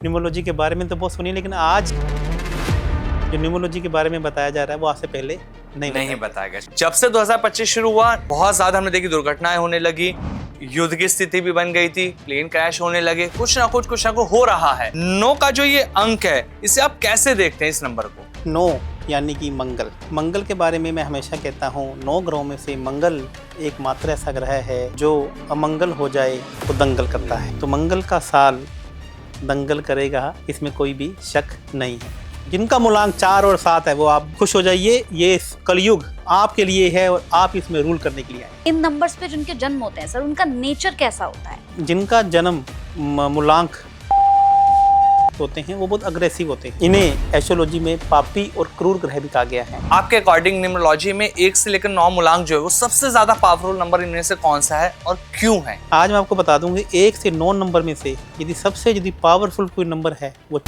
Numerology के बारे में तो बहुत सुनी, लेकिन आज जो न्यूमरोलॉजी के बारे में बताया जा रहा है वो आज से पहले नहीं बताया गया। जब से 2025 शुरू हुआ बहुत ज्यादा हमने देखी दुर्घटनाएं होने लगी, युद्ध की स्थिति भी बन गई थी, प्लेन क्रैश होने लगे, कुछ ना कुछ हो रहा है। 9 का जो ये अंक है इसे आप कैसे देखते हैं इस नंबर को? 9 यानी कि मंगल। मंगल के बारे में मैं हमेशा कहता हूँ 9 ग्रहों में से मंगल एकमात्र ऐसा ग्रह है जो अमंगल हो जाए तो दंगल करता है। तो मंगल का साल दंगल करेगा, इसमें कोई भी शक नहीं है। जिनका मूलांक 4 और 7 है वो आप खुश हो जाइए, ये कलयुग आपके लिए है और आप इसमें रूल करने के लिए आए। इन नंबर्स पे जिनके जन्म होते हैं सर, उनका नेचर कैसा होता है? जिनका जन्म मूलांक होते हैं वो बहुत अग्रेसिव होते हैं। इन्हें एस्ट्रोलॉजी में पापी और क्रूर ग्रह भी कहा गया है। आपके अकॉर्डिंग न्यूमरोलॉजी में 1 से लेकर 9 मूलांक जो है वो सबसे ज्यादा पावरफुल नंबर इनमें से कौन सा है और क्यों है? आज मैं आपको बता दूंगी 1 से 9 नंबर में से यदि पावरफुल कोई नंबर है वो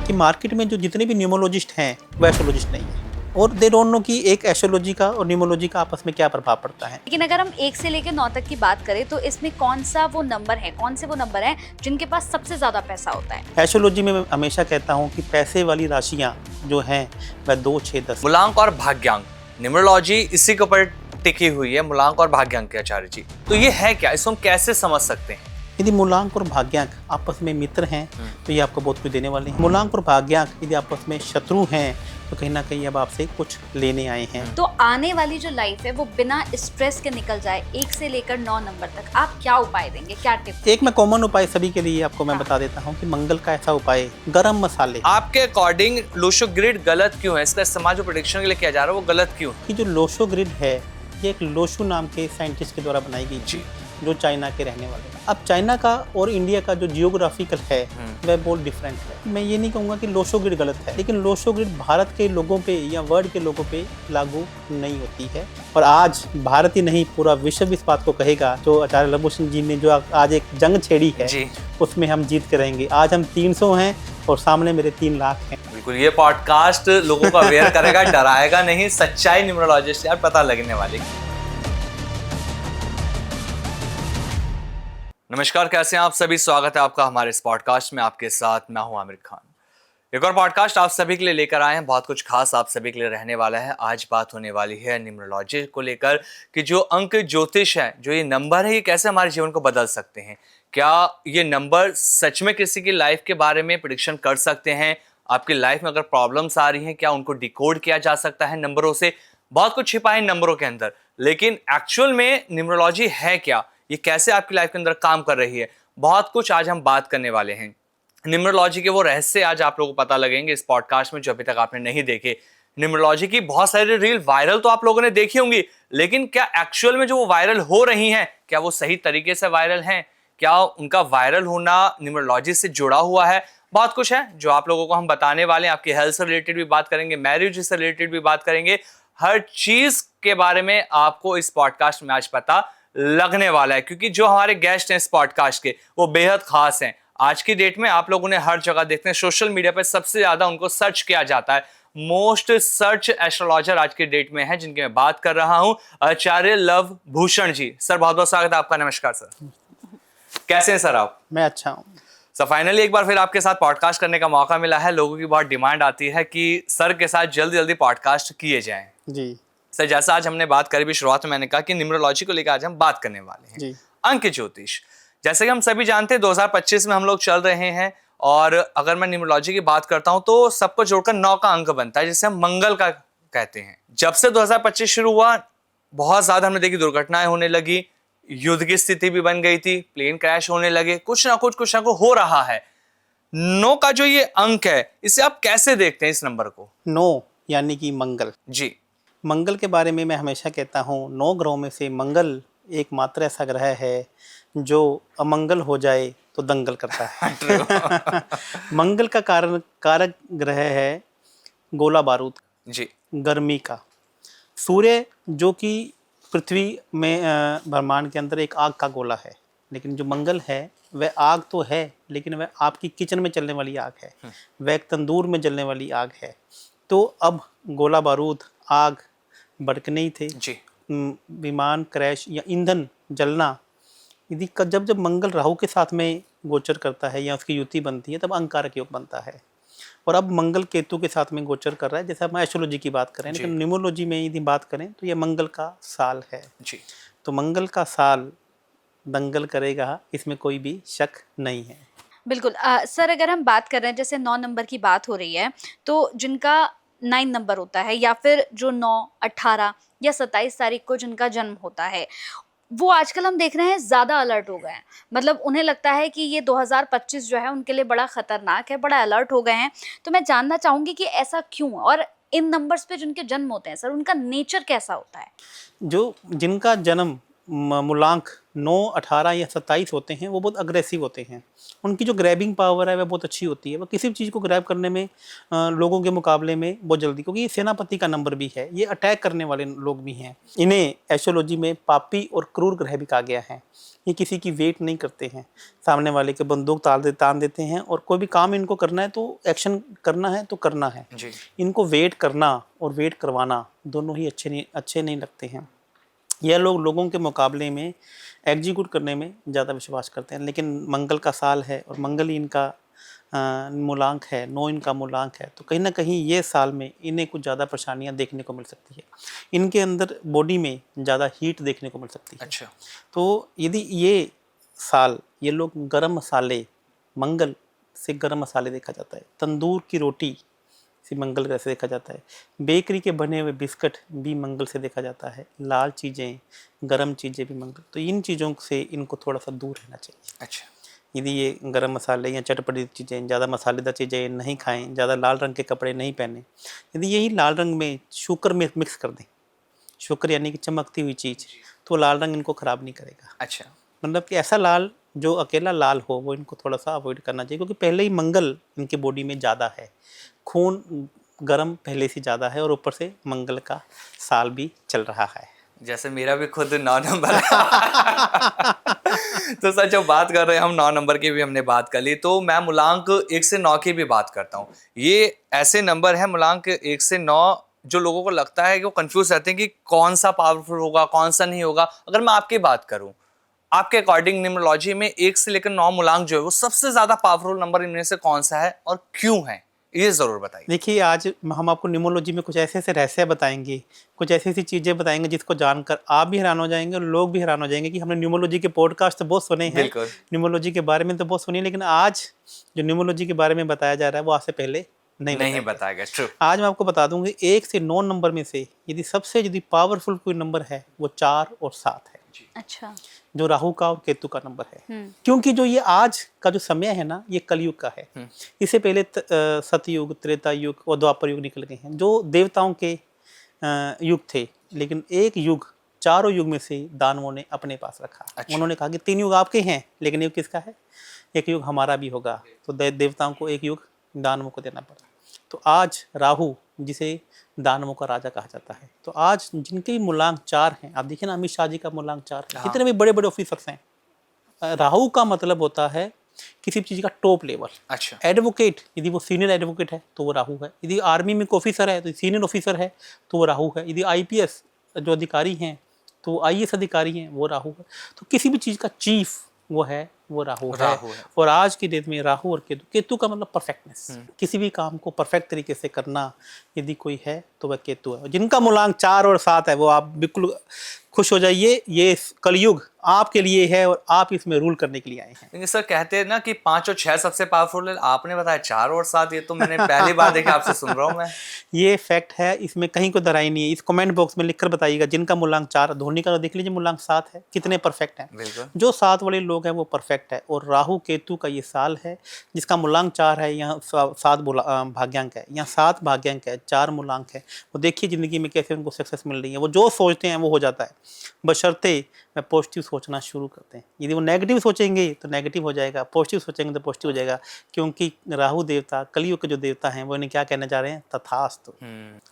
कि मार्केट में जो जितने भी न्यूमरोलॉजिस्ट हैं वो एस्ट्रोलॉजिस्ट नहीं है और दे डोंट नो कि एक एस्ट्रोलॉजी का और न्यूमरोलॉजी का आपस में क्या प्रभाव पड़ता है। लेकिन अगर हम 1 से लेकर 9 तक की बात करें तो इसमें कौन से वो नंबर हैं जिनके पास सबसे ज्यादा पैसा होता है? एस्ट्रोलॉजी में मैं हमेशा कहता हूँ कि पैसे वाली राशियाँ जो हैं वह 2, 6, 10। मूलांक और भाग्यांक, न्यूमरोलॉजी इसी के ऊपर टिकी हुई है, मूलांक और भाग्यांक के आचार्य जी। तो ये है क्या, इसको हम कैसे समझ सकते हैं? यदि मूलांक और भाग्यांक आपस में मित्र हैं तो ये आपको बहुत कुछ देने वाले हैं। मूलांक और भाग्यांक यदि आपस में शत्रु हैं तो कहीं ना कहीं अब आपसे कुछ लेने आए हैं। तो आने वाली जो लाइफ है वो बिना स्ट्रेस के निकल जाए 1 से लेकर 9 नंबर तक, आप क्या उपाय देंगे, क्या टिप? एक मैं कॉमन उपाय सभी के लिए आपको मैं बता देता हूँ कि मंगल का ऐसा उपाय, गरम मसाले। आपके अकॉर्डिंग लोशो ग्रिड गलत क्यों है? इसका इस्तेमाल जो प्रेडिक्शन के लिए किया जा रहा है वो गलत क्यों? कि जो लोशो ग्रिड है ये एक लोशो नाम के साइंटिस्ट के द्वारा बनाई गई थी जो चाइना के रहने वाले हैं। अब चाइना का और इंडिया का जो जियोग्राफिकल है वह बहुत डिफरेंट है। मैं ये नहीं कहूँगा कि लोशो ग्रिड गलत है, लेकिन लोशो ग्रिड भारत के लोगों पे या वर्ल्ड के लोगों पे लागू नहीं होती है। और आज भारत ही नहीं पूरा विश्व इस बात को कहेगा, जो आचार्य लवभूषण जी ने जो आज एक जंग छेड़ी है उसमें हम जीत के रहेंगे। आज हम 300 हैं और सामने मेरे 3 लाख हैं। बिल्कुल, ये पॉडकास्ट लोगों को अवेयर करेगा, डराएगा नहीं, सच्चाई न्यूमरोलॉजिस्ट यार पता लगने वाली। नमस्कार, कैसे हैं आप सभी? स्वागत है आपका हमारे इस पॉडकास्ट में। आपके साथ मैं हूं आमिर खान। एक और पॉडकास्ट आप सभी के लिए लेकर आए हैं, बहुत कुछ खास आप सभी के लिए रहने वाला है। आज बात होने वाली है न्यूमरोलॉजी को लेकर कि जो अंक ज्योतिष है, जो ये नंबर है, ये कैसे हमारे जीवन को बदल सकते हैं। क्या ये नंबर सच में किसी की लाइफ के बारे में प्रेडिक्शन कर सकते हैं? आपकी लाइफ में अगर प्रॉब्लम्स आ रही हैं, क्या उनको डिकोड किया जा सकता है नंबरों से? बहुत कुछ छिपा है नंबरों के अंदर, लेकिन एक्चुअल में न्यूमरोलॉजी है क्या, ये कैसे आपकी लाइफ के अंदर काम कर रही है, बहुत कुछ आज हम बात करने वाले हैं। न्यूमरोलॉजी के वो रहस्य आज आप लोगों को पता लगेंगे इस पॉडकास्ट में जो अभी तक आपने नहीं देखे। न्यूमरोलॉजी की बहुत सारी रील वायरल तो आप लोगों ने देखी होंगी, लेकिन क्या एक्चुअल में जो वो वायरल हो रही हैं, क्या वो सही तरीके से वायरल हैं? क्या उनका वायरल होना न्यूमरोलॉजी से जुड़ा हुआ है? बहुत कुछ है जो आप लोगों को हम बताने वाले हैं। आपकी हेल्थ से रिलेटेड भी बात करेंगे, मैरिज से रिलेटेड भी बात करेंगे। हर चीज के बारे में आपको इस पॉडकास्ट में आज पता लगने वाला है, क्योंकि जो हमारे गेस्ट हैं इस पॉडकास्ट के वो बेहद खास हैं। आज की डेट में आप लोगों ने हर जगह देखते हैं, सोशल मीडिया पर सबसे ज्यादा उनको सर्च किया जाता है। मोस्ट सर्च एस्ट्रोलॉजर आज की डेट में है, जिनकी मैं बात कर रहा हूं, आचार्य लवभूषण जी। सर बहुत बहुत स्वागत है आपका। नमस्कार सर, कैसे हैं सर आप? मैं अच्छा हूँ सर। फाइनली एक बार फिर आपके साथ पॉडकास्ट करने का मौका मिला है। लोगों की बहुत डिमांड आती है कि सर के साथ जल्दी जल्दी पॉडकास्ट किए जाएं जी। सर, जैसा आज हमने बात करी भी शुरुआत में, मैंने कहा कि न्यूमरोलॉजी को लेकर आज हम बात करने वाले हैं जी। अंक ज्योतिष, जैसे कि हम सभी जानते हैं 2025 में हम लोग चल रहे हैं, और अगर मैं न्यूमरोलॉजी की बात करता हूं तो सबको जोड़कर 9 का अंक बनता है, जिसे हम मंगल का कहते हैं। जब से 2025 शुरू हुआ बहुत ज्यादा हमने देखी दुर्घटनाएं होने लगी, युद्ध की स्थिति भी बन गई थी, प्लेन क्रैश होने लगे, कुछ ना कुछ हो रहा है। 9 का जो ये अंक है इसे आप कैसे देखते हैं इस नंबर को? 9 यानी कि मंगल जी। मंगल के बारे में मैं हमेशा कहता हूँ 9 ग्रहों में से मंगल एकमात्र ऐसा ग्रह है जो अमंगल हो जाए तो दंगल करता है। मंगल का कारक ग्रह है गोला बारूद जी, गर्मी का। सूर्य जो कि पृथ्वी में ब्रह्मांड के अंदर एक आग का गोला है, लेकिन जो मंगल है वह आग तो है, लेकिन वह आपकी किचन में चलने वाली आग है, वह एक तंदूर में जलने वाली आग है। तो अब गोला बारूद, आग भड़कने ही थे जी। विमान क्रैश या ईंधन जलना, यदि जब मंगल राहु के साथ में गोचर करता है या उसकी युति बनती है तब अंगारक योग बनता है। और अब मंगल केतु के साथ में गोचर कर रहा है, जैसे हम एस्ट्रोलॉजी की बात करें, लेकिन न्यूमरोलॉजी में यदि बात करें तो ये मंगल का साल है जी। तो मंगल का साल दंगल करेगा, इसमें कोई भी शक नहीं है। बिल्कुल। सर अगर हम बात कर रहे हैं जैसे 9 नंबर की बात हो रही है, तो जिनका 9 नंबर होता है या फिर जो 9, 18 या 27 तारीख को जिनका जन्म होता है, वो आजकल हम देख रहे हैं ज़्यादा अलर्ट हो गए हैं। मतलब उन्हें लगता है कि ये 2025 जो है उनके लिए बड़ा खतरनाक है, बड़ा अलर्ट हो गए हैं। तो मैं जानना चाहूँगी कि ऐसा क्यों, और इन नंबर्स पे जिनके जन्म होते हैं सर, उनका नेचर कैसा होता है? जो जिनका जन्म मूलांक 9, 18 या 27 होते हैं वो बहुत अग्रेसिव होते हैं। उनकी जो ग्रैबिंग पावर है वह बहुत अच्छी होती है। वो किसी भी चीज़ को ग्रैब करने में लोगों के मुकाबले में बहुत जल्दी, क्योंकि ये सेनापति का नंबर भी है, ये अटैक करने वाले लोग भी हैं। इन्हें एस्ट्रोलॉजी में पापी और क्रूर ग्रह भी कहा गया है। ये किसी की वेट नहीं करते हैं, सामने वाले के बंदूक तान देते हैं और कोई भी काम इनको करना है तो एक्शन करना है तो करना है जी। इनको वेट करना और वेट करवाना दोनों ही अच्छे नहीं लगते हैं। यह लोग लोगों के मुकाबले में एग्जीक्यूट करने में ज़्यादा विश्वास करते हैं। लेकिन मंगल का साल है और मंगल ही इनका मूलांक है, 9 इनका मूलांक है, तो कहीं ना कहीं ये साल में इन्हें कुछ ज़्यादा परेशानियां देखने को मिल सकती है। इनके अंदर बॉडी में ज़्यादा हीट देखने को मिल सकती है। अच्छा। तो यदि ये साल ये लोग गरम मसाले, मंगल से गरम मसाले देखा जाता है, तंदूर की रोटी से मंगल ग्रह से देखा जाता है, बेकरी के बने हुए बिस्किट भी मंगल से देखा जाता है, लाल चीज़ें, गरम चीज़ें भी मंगल। तो इन चीज़ों से इनको थोड़ा सा दूर रहना चाहिए। अच्छा। यदि ये गरम मसाले या चटपटी चीज़ें, ज़्यादा मसालेदार चीज़ें नहीं खाएं, ज़्यादा लाल रंग के कपड़े नहीं पहने। यदि यही लाल रंग में शुक्र में मिक्स कर दें, शुक्र यानी कि चमकती हुई चीज़, तो लाल रंग इनको ख़राब नहीं करेगा। अच्छा। मतलब कि ऐसा लाल जो अकेला लाल हो वो इनको थोड़ा सा अवॉइड करना चाहिए, क्योंकि पहले ही मंगल इनके बॉडी में ज़्यादा है, खून गर्म पहले से ज़्यादा है और ऊपर से मंगल का साल भी चल रहा है। जैसे मेरा भी खुद 9 नंबर है। तो सर जब बात कर रहे हैं हम 9 नंबर की भी हमने बात कर ली, तो मैं मूलांक 1 से 9 की भी बात करता हूँ। ये ऐसे नंबर है मूलांक 1 से 9 जो लोगों को लगता है कि वो कंफ्यूज रहते हैं कि कौन सा पावरफुल होगा कौन सा नहीं होगा। अगर मैं आपकी बात करूं, आपके अकॉर्डिंग न्यूमरोलॉजी में 1 से लेकर 9 मूलांक जो है वो सबसे ज्यादा पावरफुल नंबर इनमें से कौन सा है और क्यों है, ये जरूर बताइए। देखिए, आज हम आपको न्यूमरोलॉजी में कुछ ऐसे ऐसे रहस्य बताएंगे, कुछ ऐसी ऐसी चीज़ें बताएंगे जिसको जानकर आप भी हैरान हो जाएंगे और लोग भी हैरान हो जाएंगे कि हमने न्यूमरोलॉजी के पॉडकास्ट तो बहुत सुने हैं, बिल्कुल। न्यूमरोलॉजी के बारे में तो बहुत सुनी, लेकिन आज जो न्यूमरोलॉजी के बारे में बताया जा रहा है वो आज से पहले नहीं बताएगा। ट्रू। आज मैं आपको बता दूंगी 1 से 9 नंबर में से यदि पावरफुल कोई नंबर है वो 4 और 7 है। अच्छा। जो राहु का और केतु का नंबर है। क्योंकि जो ये आज का जो समय है ना, ये कलयुग का है। इससे पहले सतयुग, त्रेता युग और द्वापर युग निकल गए हैं जो देवताओं के युग थे। लेकिन एक युग, चारों युग में से दानवों ने अपने पास रखा। अच्छा। उन्होंने कहा कि 3 युग आपके हैं, लेकिन युग किसका है? एक युग हमारा भी होगा। तो देवताओं को एक युग दानवों को देना पड़ा। तो आज राहु, जिसे दानवों का राजा कहा जाता है, तो आज जिनके मूलांक 4 हैं, आप देखिए ना, अमित शाह जी का मूलांक 4 है। जितने भी बड़े बड़े ऑफिसर्स हैं, राहु का मतलब होता है किसी भी चीज़ का टॉप लेवल। अच्छा। एडवोकेट, यदि वो सीनियर एडवोकेट है तो वो राहु है। यदि आर्मी में ऑफिसर है तो सीनियर ऑफिसर है तो वो राहु है। यदि आईपीएस जो अधिकारी हैं तो आईएएस अधिकारी हैं, वो राहु है। तो किसी भी चीज़ का चीफ वो राहु है। और आज की डेट में राहु और केतु का मतलब परफेक्टनेस, किसी भी काम को परफेक्ट तरीके से करना यदि कोई है तो वह केतु है। जिनका मूलांक 4 और 7 है वो आप बिल्कुल खुश हो जाइए, ये कलयुग आपके लिए है और आप इसमें रूल करने के लिए आए हैं। लेकिन सर कहते हैं ना कि 5 और 6 सबसे पावरफुल है, आपने बताया 4 और 7, ये तो मैंने पहली बार देखा, आपसे सुन रहा हूँ मैं। ये फैक्ट है, इसमें कहीं कोई दराई नहीं है। इस कमेंट बॉक्स में लिखकर बताइएगा जिनका मूलांक 4, धोनी का तो देख लीजिए मूलांक 7 है, कितने परफेक्ट हैं। बिल्कुल। जो 7 वाले लोग हैं वो परफेक्ट है। और राहु केतु का ये साल है जिसका मूलांक 4 है, यहाँ 7 भाग्यांक है, यहाँ 7 भाग्यांक है, 4 मूलांक है। वो देखिए ज़िंदगी में कैसे उनको सक्सेस मिल रही है। वो जो सोचते हैं वो हो जाता है, बशर्ते मैं पॉजिटिव सोचना शुरू करते हैं। यदि वो नेगेटिव सोचेंगे तो नेगेटिव हो जाएगा, पॉजिटिव सोचेंगे तो पॉजिटिव हो जाएगा। क्योंकि राहु देवता, कलयुग के जो देवता हैं, वो इन्हें क्या कहना चाह रहे हैं? तथास्तु।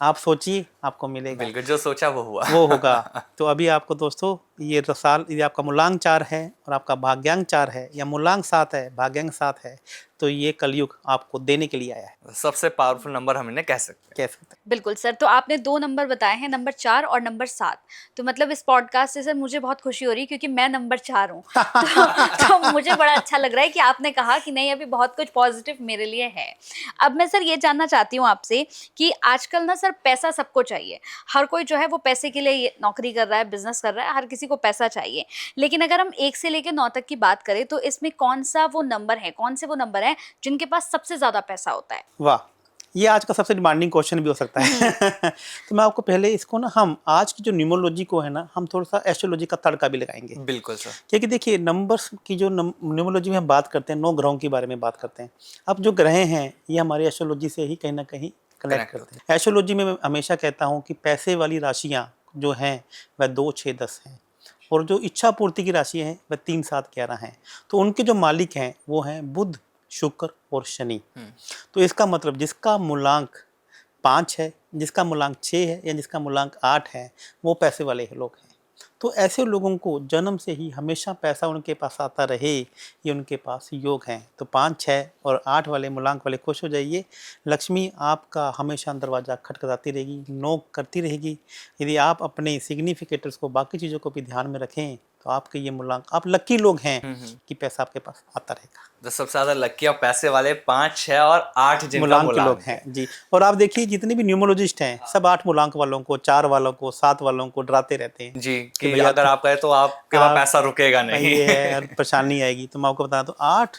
आप सोचिए, आपको मिलेगा। बिल्कुल, जो सोचा वो हुआ, वो होगा। तो अभी आपको दोस्तों ये साल, यदि आपका मूलांक 4 है और आपका भाग्यांक 4 है, या मूलांक 7 है, भाग्यांक 7 है, तो ये कलयुग आपको देने के लिए आया है, सबसे पावरफुल नंबर हम इन्हें कह सकते कह सकते हैं। बिल्कुल सर। तो आपने 2 नंबर बताए हैं, नंबर 4 और नंबर 7। तो मतलब इस पॉडकास्ट से सर मुझे बहुत खुशी हो रही है, क्योंकि मैं नंबर 4 हूँ। तो मुझे बड़ा अच्छा लग रहा है कि आपने कहा कि नहीं, अभी बहुत कुछ पॉजिटिव मेरे लिए है। अब मैं सर ये जानना चाहती हूँ आपसे कि आजकल ना सर पैसा सबको चाहिए। हर कोई जो है वो पैसे के लिए नौकरी कर रहा है, बिजनेस कर रहा है, हर किसी को पैसा चाहिए। लेकिन अगर हम 1 से लेकर 9 तक की बात करें तो इसमें कौन सा वो नंबर है, कौन से वो नंबर हैं जिनके पास सबसे ज़्यादा पैसा होता है? वाह, ये आज का सबसे डिमांडिंग क्वेश्चन भी हो सकता है। तो मैं आपको पहले इसको ना, हम आज की जो न्यूमरोलॉजी को है ना, हम थोड़ा सा एस्ट्रोलॉजी का तड़का भी लगाएंगे। हैं। बिल्कुल सर। क्योंकि देखिए, नंबर्स की जो न्यूमरोलॉजी में हम बात करते हैं, 9 ग्रहों के बारे में बात करते हैं। अब जो ग्रह हैं ये हमारी एस्ट्रोलॉजी से ही कहीं ना कहीं कनेक्ट Connect करते हैं। एस्ट्रोलॉजी में मैं हमेशा कहता हूँ कि पैसे वाली राशियाँ जो हैं वह 2, 6, 10 हैं, और जो इच्छा पूर्ति की राशि हैं वह 3, 7, 11 हैं। तो उनके जो मालिक हैं वो हैं बुध, शुक्र और शनि। तो इसका मतलब जिसका मूलांक 5 है, जिसका मूलांक 6 है या जिसका मूलांक 8 है, वो पैसे वाले लोग हैं। तो ऐसे लोगों को जन्म से ही हमेशा पैसा उनके पास आता रहे, ये उनके पास योग हैं। तो 5, 6 और 8 वाले मूलांक वाले खुश हो जाइए। लक्ष्मी आपका हमेशा दरवाज़ा खटखटाती रहेगी, नोक करती रहेगी। यदि आप अपने सिग्निफिकेटर्स को, बाकी चीज़ों को भी ध्यान में रखें, तो आपके ये मूलांक, आप लकी लोग हैं कि पैसा आपके पास आता रहेगा। तो सबसे ज्यादा लकी और पैसे वाले 5, 6 और 8 जिनका मूलांक के लोग मूलांक हैं जी। और आप देखिए, जितने भी न्यूमरोलॉजिस्ट हैं सब 8 मूलांक वालों को, 4 वालों को, 7 वालों को डराते रहते हैं जी, कि भैया अगर आप कहें तो आपके पास आप- पैसा रुकेगा नहीं। ये है और परेशानी आएगी। तो मैं आपको बता दूं, 8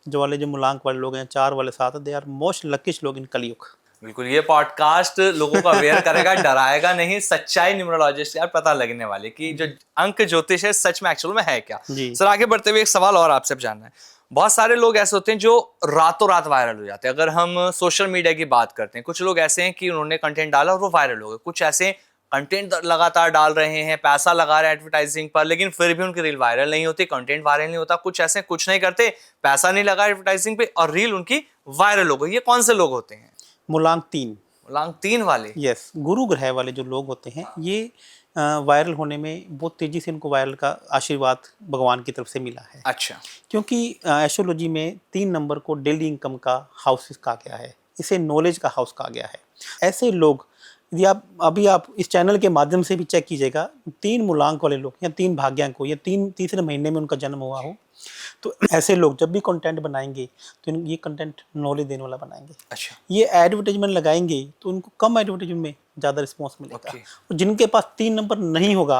जो वाले जो मूलांक वाले लोग हैं, 4 वाले 7, दे आर मोस्ट लकीस्ट लोग इन कलयुग। बिल्कुल, ये पॉडकास्ट लोगों को अवेयर करेगा, डराएगा नहीं। सच्चाई न्यूमरोलॉजिस्ट यार पता लगने वाली कि जो अंक ज्योतिष है सच में एक्चुअल में है क्या। जी। सर आगे बढ़ते हुए एक सवाल और आपसे जानना है। बहुत सारे लोग ऐसे होते हैं जो रातों रात वायरल हो जाते हैं। अगर हम सोशल मीडिया की बात करते हैं, कुछ लोग ऐसे हैं कि उन्होंने कंटेंट डाला और वो वायरल हो गए। कुछ ऐसे कंटेंट लगातार डाल रहे हैं, पैसा लगा रहे हैं एडवर्टाइजिंग पर, लेकिन फिर भी उनकी रील वायरल नहीं होती, कंटेंट वायरल नहीं होता। कुछ ऐसे कुछ नहीं करते, पैसा नहीं लगा एडवर्टाइजिंग पे और रील उनकी वायरल हो गई। ये कौन से लोग होते हैं? मूलांक 3, मूलांक 3 वाले। यस, गुरु ग्रह वाले जो लोग होते हैं, ये वायरल होने में बहुत तेजी से इनको वायरल का आशीर्वाद भगवान की तरफ से मिला है। अच्छा। क्योंकि एस्ट्रोलॉजी में 3 नंबर को डेली इनकम का हाउस कहा गया है, इसे नॉलेज का हाउस कहा गया है। ऐसे लोग, यदि आप इस चैनल के माध्यम से भी चेक कीजिएगा, 3 मूलांक वाले लोग या 3 भाग्यांक को, या तीसरे महीने में उनका जन्म हुआ हो, तो ऐसे लोग जब भी कंटेंट बनाएंगे तो ये कंटेंट नॉलेज देने वाला बनाएंगे। अच्छा। ये एडवर्टाइजमेंट लगाएंगे तो उनको कम एडवर्टाइजमेंट में ज़्यादा रिस्पॉन्स मिलेगा। Okay. और जिनके पास 3 नंबर नहीं होगा,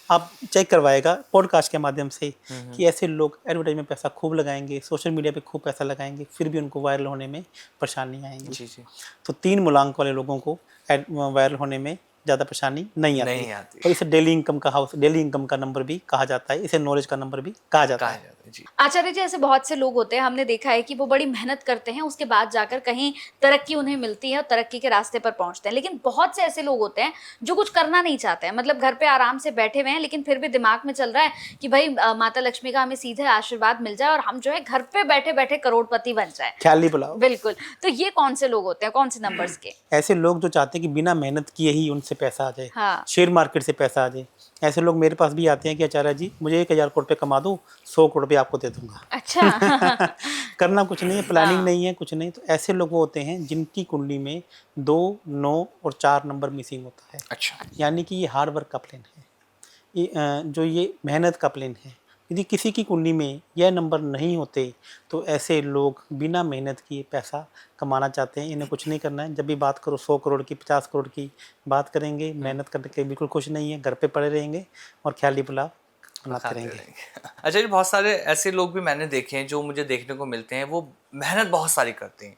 आप चेक करवाएगा पॉडकास्ट के माध्यम से कि ऐसे लोग एडवर्टाइजमेंट में पैसा खूब लगाएंगे, सोशल मीडिया पे खूब पैसा लगाएंगे, फिर भी उनको वायरल होने में परेशानी आएंगी। जी जी। तो 3 मूलांक वाले लोगों को वायरल होने में ज़्यादा परेशानी नहीं आती। और इसे डेली इनकम का हाउस, डेली इनकम का नंबर भी कहा जाता है, इसे नॉलेज का नंबर भी कहा जाता है। जी। आचार्य जी, ऐसे बहुत से लोग होते हैं, हमने देखा है कि वो बड़ी मेहनत करते हैं, उसके बाद जाकर कहीं तरक्की उन्हें मिलती है और तरक्की के रास्ते पर पहुंचते हैं। लेकिन बहुत से ऐसे लोग होते हैं जो कुछ करना नहीं चाहते हैं, मतलब घर पे आराम से बैठे हुए हैं, लेकिन फिर भी दिमाग में चल रहा है कि भाई माता लक्ष्मी का हमें सीधे आशीर्वाद मिल जाए और हम जो है घर पे बैठे बैठे करोड़पति बन जाए। ख्याली बुलाओ। बिल्कुल। तो ये कौन से लोग होते हैं, कौन से नंबर्स के? ऐसे लोग जो चाहते हैं कि बिना मेहनत किए ही उनसे पैसा आ जाए, हाँ। शेयर मार्केट से पैसा आ जाए। ऐसे लोग मेरे पास भी आते हैं कि आचार्य जी मुझे 1000 करोड़ रुपये कमा दो, 100 करोड़ रुपये आपको दे दूंगा। अच्छा। करना कुछ नहीं है, प्लानिंग हाँ। नहीं है, कुछ नहीं। तो ऐसे लोग होते हैं जिनकी कुंडली में 2, 9 और 4 नंबर मिसिंग होता है। अच्छा। यानी कि ये हार्ड वर्क का प्लेन है, ये मेहनत का प्लेन है। यदि किसी की कुंडली में यह नंबर नहीं होते तो ऐसे लोग बिना मेहनत किए पैसा कमाना चाहते हैं। इन्हें कुछ नहीं करना है। जब भी बात करो 100 करोड़ की, 50 करोड़ की बात करेंगे, मेहनत करने के बिल्कुल कुछ नहीं है, घर पे पड़े रहेंगे और ख्याली पुलाव बनाते रहेंगे। अच्छा जी, बहुत सारे ऐसे लोग भी मैंने देखे हैं जो मुझे देखने को मिलते हैं, वो मेहनत बहुत सारी करते हैं।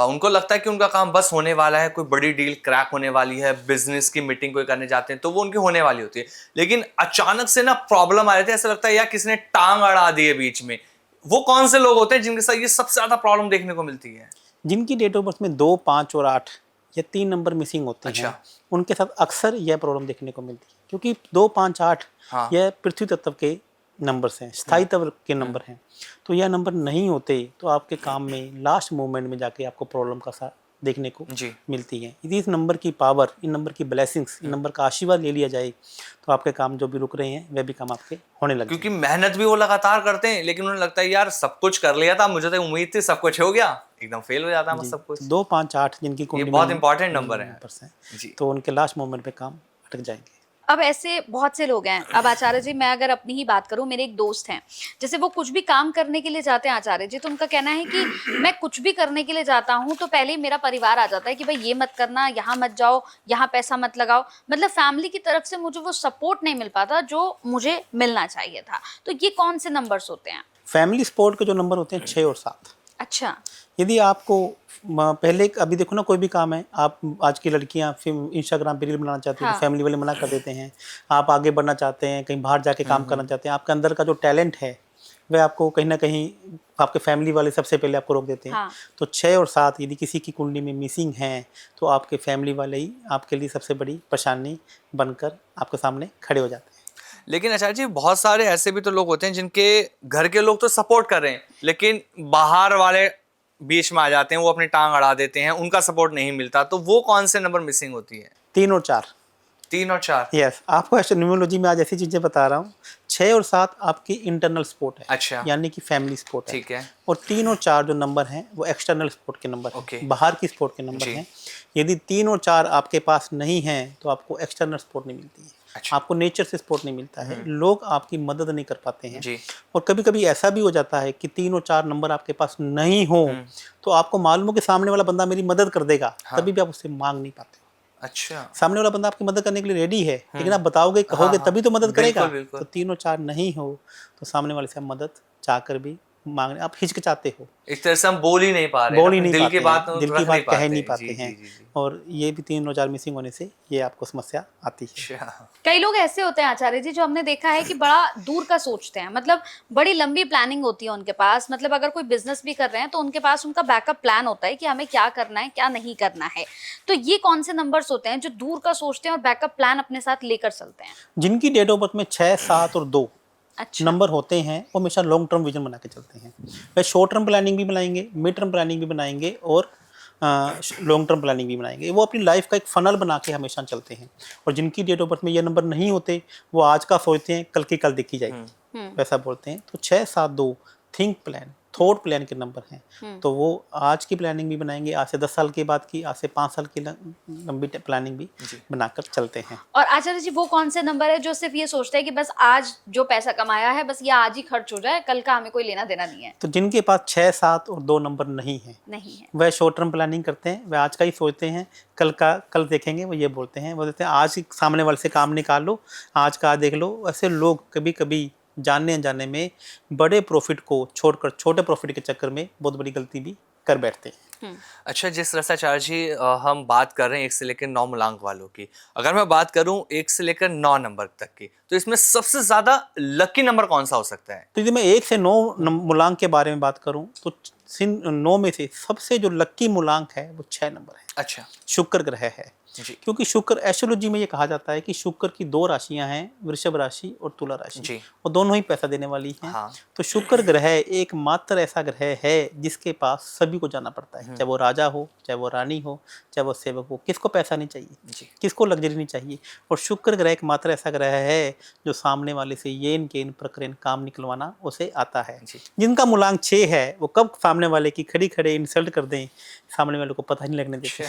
उनको लगता है कि उनका काम बस होने वाला है, कोई बड़ी डील क्रैक होने वाली है, बिजनेस की मीटिंग कोई करने जाते हैं तो वो उनकी होने वाली होती है, लेकिन अचानक से ना प्रॉब्लम आ जाती है। ऐसा लगता है यार किसी ने टांग अड़ा दी है बीच में। वो कौन से लोग होते हैं जिनके साथ ये सबसे ज्यादा प्रॉब्लम देखने को मिलती है? जिनकी डेट ऑफ बर्थ में 2, 5 और 8 ये 3 नंबर मिसिंग होते अच्छा। हैं, उनके साथ अक्सर यह प्रॉब्लम देखने को मिलती है। क्योंकि 2, 5, 8 हाँ। यह पृथ्वी तत्व के नंबर्स हैं, स्थायी तत्व के नंबर हैं। तो यह नंबर नहीं होते तो आपके काम में लास्ट मोमेंट में जाके आपको प्रॉब्लम का देखने को जी। मिलती हैं। यदि इस नंबर की पावर, इन नंबर की ब्लेसिंग्स, इन नंबर का आशीर्वाद ले लिया जाए तो आपके काम जो भी रुक रहे हैं वह भी काम आपके होने लग क्योंकि जाएंगे। मेहनत भी वो लगातार करते हैं, लेकिन उन्हें लगता है यार सब कुछ कर लिया था, मुझे तो उम्मीद थी सब कुछ हो गया, एकदम फेल हो जाता है जी, सब कुछ। तो 2, 5, 8 जिनकी ये कुंडली बहुत में इंपॉर्टेंट नंबर है। नंबर्स हैं, जी। तो उनके लास्ट मोमेंट पे काम अटक जाएंगे। अब ऐसे बहुत से लोग हैं। अब आचार्य जी, मैं अगर अपनी ही बात करूं, मेरे एक दोस्त हैं, जैसे वो कुछ भी काम करने के लिए जाते हैं आचार्य जी, तो उनका कहना है कि मैं कुछ भी करने के लिए जाता हूं तो पहले ही मेरा परिवार आ जाता है कि भाई ये मत करना, यहाँ मत जाओ, यहाँ पैसा मत लगाओ। मतलब फैमिली की तरफ से मुझे वो सपोर्ट नहीं मिल पाता जो मुझे मिलना चाहिए था। तो ये कौन से नंबर्स होते हैं? फैमिली सपोर्ट के जो नंबर होते हैं 6 और 7। अच्छा। यदि आपको पहले अभी देखो ना, कोई भी काम है, आप आज की लड़कियां फिर इंस्टाग्राम पे रील बनाना चाहती हैं हाँ। तो फैमिली वाले मना कर देते हैं। आप आगे बढ़ना चाहते हैं, कहीं बाहर जाके काम करना चाहते हैं, आपके अंदर का जो टैलेंट है वह आपको कहीं ना कहीं आपके फैमिली वाले सबसे पहले आपको रोक देते हैं। हाँ। तो 6 और 7 यदि किसी की कुंडली में मिसिंग है तो आपके फैमिली वाले ही आपके लिए सबसे बड़ी परेशानी बनकर आपके सामने खड़े हो जाते हैं। लेकिन आचार्य जी, बहुत सारे ऐसे भी तो लोग होते हैं जिनके घर के लोग तो सपोर्ट कर रहे हैं, लेकिन बाहर वाले बीच में आ जाते हैं, वो अपनी टांग अड़ा देते हैं, उनका सपोर्ट नहीं मिलता, तो वो कौन से नंबर मिसिंग होती है? 3 और 4। 3 और 4। यस, आपको एस्ट्रोनॉमोलॉजी में आज ऐसी चीजें बता रहा हूँ। 6 और 7 आपकी इंटरनल सपोर्ट है, अच्छा। यानी कि फैमिली सपोर्ट है। ठीक है। और 3 और 4 जो नंबर हैं वो एक्सटर्नल सपोर्ट के नंबर ओके। हैं, बाहर की सपोर्ट के नंबर जी। हैं। यदि 3 और 4 आपके पास नहीं हैं तो आपको एक्सटर्नल सपोर्ट नहीं मिलती है। अच्छा। आपको नेचर से सपोर्ट नहीं मिलता है, लोग आपकी मदद नहीं कर पाते हैं। जी। और कभी कभी ऐसा भी हो जाता है कि 3 और 4 नंबर आपके पास नहीं हो तो आपको मालूम हो कि सामने वाला बंदा मेरी मदद कर देगा, तभी भी आप उससे मांग नहीं पाते। अच्छा। सामने वाला बंदा आपकी मदद करने के लिए रेडी है, लेकिन आप बताओगे, कहोगे, तभी तो मदद करेगा। बिल्कुल, बिल्कुल। तो 3 और 4 नहीं हो तो सामने वाले से आप मदद चाहकर भी मांगने आप हिचकिचाते हो, एक तरह से हम बोल ही नहीं पा रहे हैं, बोल ही अपने नहीं दिल पाते की बात हैं, दिल रख की बात कह ही नहीं जी, पाते जी, हैं। जी, जी। और ये भी 3 और 4 मिसिंग होने से ये आपको समस्या आती है। अच्छा। कई लोग ऐसे होते हैं आचार्य जी, जो हमने देखा है कि बड़ा दूर का सोचते हैं, मतलब बड़ी लंबी प्लानिंग होती है उनके पास। मतलब अगर कोई बिजनेस भी कर रहे हैं तो उनके पास उनका बैकअप प्लान होता है कि हमें क्या करना है, क्या नहीं करना है। तो ये कौन से नंबर्स होते हैं जो दूर का सोचते हैं और बैकअप प्लान अपने साथ लेकर चलते हैं? जिनकी डेट ऑफ बर्थ में 6, 7 और 2 अच्छा। नंबर होते हैं वो हमेशा लॉन्ग टर्म विजन बना के चलते हैं। वे शॉर्ट टर्म प्लानिंग भी बनाएंगे, मिड टर्म प्लानिंग भी बनाएंगे और लॉन्ग टर्म प्लानिंग भी बनाएंगे। वो अपनी लाइफ का एक फनल बना के हमेशा चलते हैं। और जिनकी डेट ऑफ बर्थ में ये नंबर नहीं होते वो आज का सोचते हैं, कल की कल देखी जाएगी, वैसा बोलते हैं। तो 6, 7, 2 थिंक प्लान, थॉट प्लान के नंबर हैं। तो वो आज की प्लानिंग भी बनाएंगे, आज से 10 साल के बाद की, आज से 5 साल की लंबी प्लानिंग भी बनाकर चलते हैं। और आचार्य जी, वो कौन से नंबर है जो सिर्फ ये सोचते हैं कि बस आज जो पैसा कमाया है बस ये आज ही खर्च हो जाए, कल का हमें कोई लेना देना नहीं है? तो जिनके पास 6, 7 और 2 नंबर नहीं है, वह शॉर्ट टर्म प्लानिंग करते हैं, वह आज का ही सोचते हैं, कल का कल देखेंगे। वो ये बोलते हैं, वो देते हैं आज ही सामने वाले से काम निकाल लो, आज का देख लो। ऐसे लोग कभी कभी जानने अनजाने में बड़े प्रॉफिट को छोड़कर छोटे प्रॉफिट के चक्कर में बहुत बड़ी गलती भी कर बैठते हैं। अच्छा, जिस तरह से आचार्य जी हम बात कर रहे हैं 1 से लेकर 9 मूलांक वालों की, अगर मैं बात करूं 1 से लेकर 9 नंबर तक की, तो इसमें सबसे ज्यादा लकी नंबर कौन सा हो सकता है? तो यदि मैं 1 से 9 मूलांक के बारे में बात करूं तो 9 में से सबसे जो लकी मूलांक है वो 6 नंबर है। अच्छा। शुक्र ग्रह है जी। क्योंकि शुक्र, एस्ट्रोलॉजी में ये कहा जाता है कि शुक्र की 2 राशियां हैं, वृषभ राशि और तुला राशि, जी। और दोनों ही पैसा देने वाली हैं। हाँ। तो शुक्र ग्रह एकमात्र ऐसा ग्रह है जिसके पास सभी को जाना पड़ता है, चाहे वो राजा हो, चाहे वो रानी हो, चाहे वो सेवक हो। किसको पैसा नहीं चाहिए, जी। किसको लग्जरी नहीं चाहिए। और शुक्र ग्रह एकमात्र ऐसा ग्रह है जो सामने वाले से येन केन प्रकरण काम निकलवाना उसे आता है। जिनका मूलांक 6 है वो कब सामने वाले की खड़ी खड़े इंसल्ट कर दें, सामने वाले को पता नहीं लगने देते।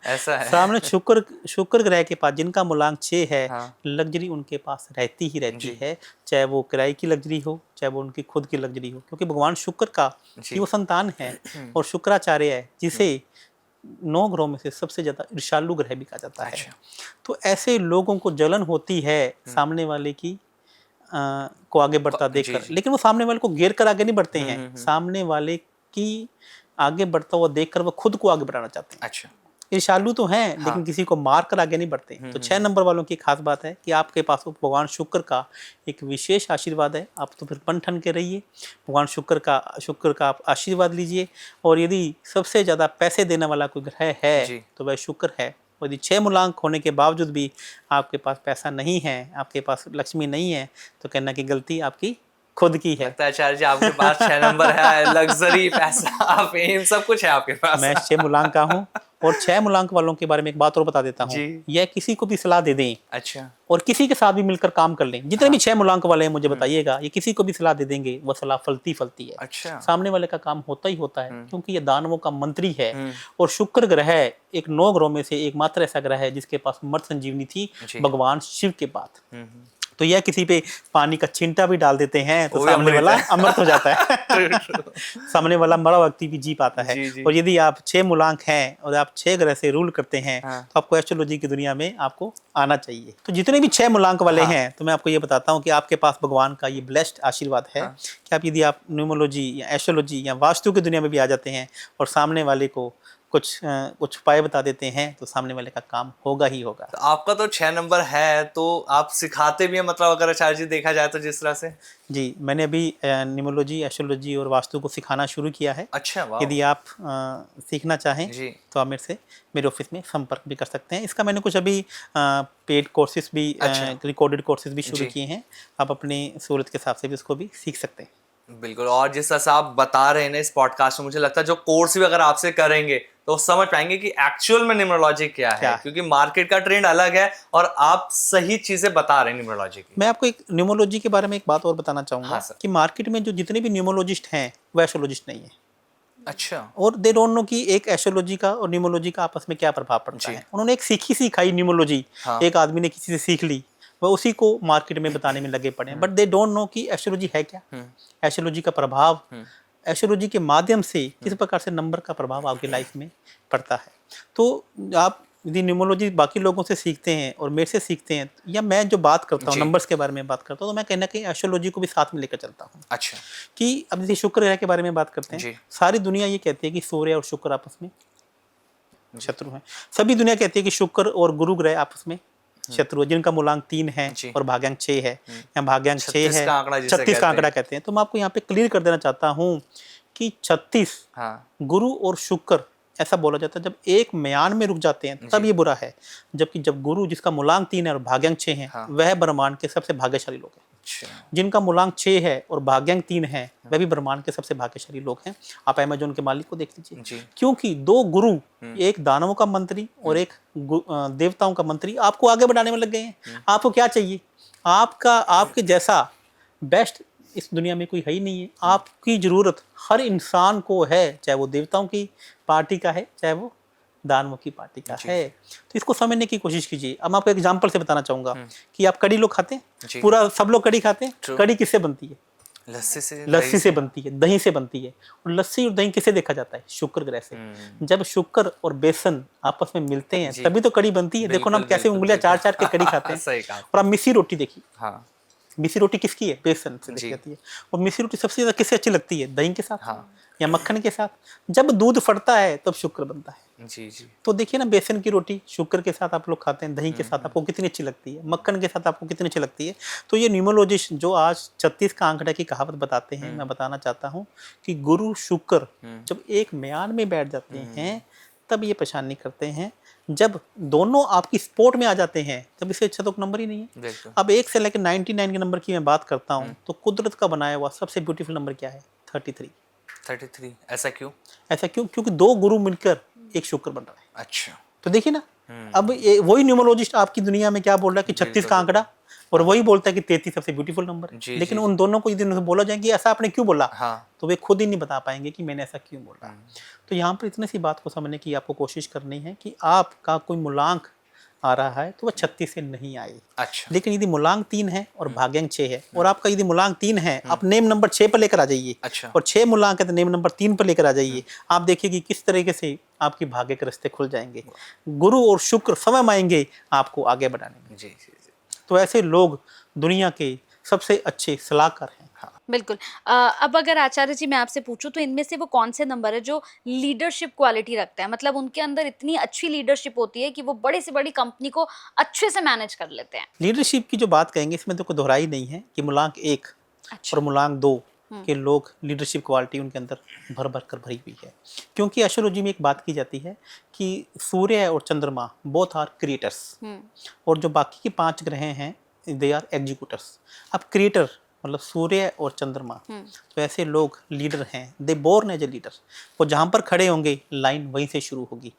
ऐसा है। सामने शुक्र ग्रह के पास जिनका मूलांक 6 है, हाँ। लग्जरी उनके पास रहती ही रहती है, चाहे वो किराए की लग्जरी हो, चाहे वो उनकी खुद की लग्जरी हो। क्योंकि भगवान शुक्र का ही वो संतान है और शुक्राचार्य है, जिसे 9 ग्रहों में से सबसे ज्यादा ईर्ष्यालु ग्रह भी कहा जाता है। तो ऐसे लोगों को जलन होती है सामने वाले की को आगे बढ़ता देखकर, लेकिन वो सामने वाले को घेर कर आगे नहीं बढ़ते हैं, सामने वाले की आगे बढ़ता हुआ देखकर वो खुद को आगे बढ़ाना चाहते हैं। अच्छा। ईर्ष्यालु तो हैं, लेकिन किसी को मार कर आगे नहीं बढ़ते। तो 6 नंबर वालों की खास बात है कि आपके पास भगवान शुक्र का एक विशेष आशीर्वाद है। आप तो फिर बन ठन के रहिए, भगवान शुक्र का आप आशीर्वाद लीजिए। और यदि सबसे ज़्यादा पैसे देने वाला कोई ग्रह है तो वह शुक्र है। यदि 6 मूलांक होने के बावजूद भी आपके पास पैसा नहीं है, आपके पास लक्ष्मी नहीं है, तो कहना कि गलती आपकी खुद की है। लगता है आचार्य जी आपके पास 6 नंबर है, लग्जरी, पैसा, फेम, सब कुछ है आपके पास। मैं 6 मूलांक का हूँ। और 6 मूलांक वालों के बारे में एक बात और बता देता हूँ, जी। यह किसी को भी सलाह दे दें अच्छा। और किसी के साथ भी मिलकर काम कर लें, जितने भी 6 मूलांक वाले हैं मुझे बताइएगा, ये किसी को भी सलाह दे देंगे, वो सलाह फलती फलती है। अच्छा। सामने वाले का काम होता ही होता है, क्योंकि ये दानवों का मंत्री है। और शुक्र ग्रह एक 9 ग्रहों में से एकमात्र ऐसा ग्रह है जिसके पास मर्त संजीवनी थी भगवान शिव के बाद। तो यह किसी पे पानी का छिंटा भी डाल देते हैं तो वो भी सामने अमृत वाला है। अमृत हो जाता है। सामने वाला मरा व्यक्ति भी जी पाता है। जी, जी। और यदि आप 6 मूलांक हैं और आप 6 ग्रह से रूल करते हैं, हाँ। तो आपको एस्ट्रोलॉजी की दुनिया में आपको आना चाहिए। तो जितने भी 6 मूलांक वाले हाँ। हैं, तो मैं आपको ये बताता हूँ कि आपके पास भगवान का ये ब्लेस्ड आशीर्वाद है कि आप यदि आप न्यूमरोलॉजी या एस्ट्रोलॉजी या वास्तु की दुनिया में भी आ जाते हैं और सामने वाले को कुछ उपाय बता देते हैं, तो सामने वाले का काम होगा ही होगा। तो आपका तो 6 नंबर है, तो आप सिखाते भी हैं, मतलब अगर आचार्य जी देखा जाए तो जिस तरह से। जी, मैंने अभी न्यूमरोलॉजी, एस्ट्रोलॉजी और वास्तु को सिखाना शुरू किया है। अच्छा, वाह। यदि आप सीखना चाहें जी। तो आप मेरे ऑफिस में संपर्क भी कर सकते हैं। इसका मैंने कुछ अभी पेड कोर्सेज भी, अच्छा। रिकॉर्डेड कोर्सेज भी शुरू जी। किए हैं। आप अपनी सहूलत के हिसाब से भी उसको भी सीख सकते हैं। बिल्कुल। और जिस तरह से आप बता रहे हैं ना इस पॉडकास्ट में, मुझे लगता है जो कोर्स भी अगर आपसे करेंगे तो समझ पाएंगे कि एक्चुअल में न्यूमरोलॉजी क्या है, क्योंकि मार्केट का ट्रेंड अलग है और आप सही चीजें बता रहे हैं न्यूमरोलॉजी की। मैं आपको एक न्यूमरोलॉजी के बारे में एक बात और बताना चाहूँगा। हाँ सर। कि मार्केट में जो जितने भी न्यूमरोलॉजिस्ट हैं वो एस्ट्रोलॉजिस्ट नहीं है। अच्छा। और दे डोंट नो कि एक एस्ट्रोलॉजी का और न्यूमरोलॉजी का आपस में क्या प्रभाव पड़ता है। उन्होंने एक सिखाई न्यूमरोलॉजी, एक आदमी ने किसी से सीख ली, वह उसी को मार्केट में बताने में लगे पड़े हैं। बट दे डोंट नो कि एस्ट्रोलॉजी है क्या, एस्ट्रोलॉजी का प्रभाव, एस्ट्रोलॉजी के माध्यम से किस प्रकार से नंबर का प्रभाव आपकी लाइफ में पड़ता है। तो आप यदि न्यूमरोलॉजी बाकी लोगों से सीखते हैं और मेरे से सीखते हैं, या मैं जो बात करता हूँ नंबर्स के बारे में बात करता हूँ, तो मैं कहीं ना कहीं एस्ट्रोलॉजी को भी साथ में लेकर चलता हूँ। अच्छा। कि अब जैसे शुक्र ग्रह के बारे में बात करते हैं, सारी दुनिया ये कहती है कि सूर्य और शुक्र आपस में शत्रु हैं। सभी दुनिया कहती है कि शुक्र और गुरु ग्रह आपस में शत्रु है, जिनका मूलांक 3 है और भाग्यांक 6 है, या भाग्यांक 6 है, 36 का आंकड़ा कहते हैं। तो मैं आपको यहाँ पे क्लियर कर देना चाहता हूँ कि 36 गुरु और शुक्र ऐसा बोला जाता है, जब एक म्यान में रुक जाते हैं तब ये बुरा है। जबकि जब गुरु, जिसका मूलांक 3 है और भाग्यांक 6 है, वह ब्रह्मांड के सबसे भाग्यशाली लोग हैं। जिनका मूलांक 6 है और भाग्यांक 3 है, वह भी ब्रह्मांड के सबसे भाग्यशाली लोग हैं। आप अमेज़न के मालिक को देख लीजिए, क्योंकि 2 गुरु, एक दानवों का मंत्री और एक देवताओं का मंत्री, आपको आगे बढ़ाने में लग गए हैं। आपको क्या चाहिए? आपके जैसा बेस्ट इस दुनिया में कोई है ही नहीं है। आपकी जरूरत हर इंसान को है, चाहे वो देवताओं की पार्टी का है, चाहे वो दानवों की पार्टी का है। तो इसको समझने की कोशिश कीजिए। अब मैं आपको एग्जांपल से बताना चाहूंगा कि आप कड़ी लोग खाते हैं, पूरा सब लोग कड़ी खाते हैं। कड़ी किससे बनती है? लस्सी से बनती है, दही से बनती है। और लस्सी और दही किसे देखा जाता है? शुक्र ग्रह से। जब शुक्र और बेसन आपस में मिलते हैं तभी तो कड़ी बनती है। देखो ना, हम कैसे उंगलियां चाट के कड़ी खाते हैं। और आप मिस्सी रोटी देखिए, मिस्सी रोटी किसकी है? बेसन से देखी जाती है। और मिस्सी रोटी सबसे ज्यादा किससे अच्छी लगती है? दही के साथ या मक्खन के साथ। जब दूध फटता है तब शुक्र बनता है। जी। तो देखिए ना, बेसन की रोटी शुक्र के साथ आप लोग खाते हैं, दही के साथ आपको कितनी अच्छी लगती है, मक्खन के साथ आपको कितनी अच्छी लगती है। तो ये न्यूमरोलॉजिस्ट जो आज 36 का आंकड़ा की कहावत बताते हैं, मैं बताना चाहता हूँ कि गुरु शुक्र जब एक म्यान में बैठ जाते हैं तब ये परेशानी करते हैं। जब दोनों आपकी स्पोर्ट में आ जाते हैं तब इससे अच्छा तो नंबर ही नहीं है। अब 1 से लेकर 99 के नंबर की मैं बात करता हूँ, तो कुदरत का बनाया हुआ सबसे ब्यूटीफुल नंबर क्या है? 33। ऐसा क्यों? क्योंकि 2 गुरु मिलकर एक शुक्र बन रहा है। अच्छा। तो देखिए ना, अब वही न्यूमरोलॉजिस्ट आपकी दुनिया में क्या बोल रहा है कि 36 का आंकड़ा, और वही बोलता है कि 33 सबसे ब्यूटीफुल नंबर। लेकिन उन दोनों को यदि उनसे बोला जाए कि ऐसा आपने क्यों बोला, तो वे खुद ही नहीं बता पाएंगे कि मैंने ऐसा क्यों बोला। तो यहाँ पर इतनी सी बात को समझने की आपको कोशिश करनी है कि आपका कोई मूलांक आ रहा है तो वह 36 से नहीं आए। अच्छा। लेकिन यदि मूलांक 3 है और भाग्यांक 6 है, और आपका यदि मूलांक 3 है, आप नेम नंबर 6 पर लेकर आ जाइए। अच्छा। और 6 मूलांक है तो नेम नंबर 3 पर लेकर आ जाइए। आप देखिए कि किस तरीके से आपकी भाग्य के रास्ते खुल जाएंगे। गुरु और शुक्र स्वयं आएंगे आपको आगे बढ़ाने में। जी। तो ऐसे लोग दुनिया के सबसे अच्छे सलाहकार हैं। बिल्कुल। अब अगर आचार्य जी मैं आपसे पूछूं तो इनमें से वो कौन से नंबर है जो लीडरशिप क्वालिटी रखते हैं, मतलब उनके अंदर इतनी अच्छी लीडरशिप होती है कि वो बड़ी से बड़ी कंपनी को अच्छे से मैनेज कर लेते हैं? लीडरशिप की जो बात कहेंगे, इसमें तो कोई दोहराई नहीं है कि मूलांक 1 और मूलांक 2 के लोग लीडरशिप क्वालिटी उनके अंदर भर कर भरी हुई है। क्योंकि एस्ट्रोलॉजी में एक बात की जाती है कि सूर्य और चंद्रमा बोथ आर क्रिएटर्स, और जो बाकी के 5 ग्रह हैं दे आर एग्जीक्यूटर्स। अब क्रिएटर मतलब सूर्य और चंद्रमा, तो ऐसे लोग लीडर हैं, दे बोर्न एज ए लीडर। वो जहाँ पर खड़े होंगे लाइन वहीं से शुरू होगी।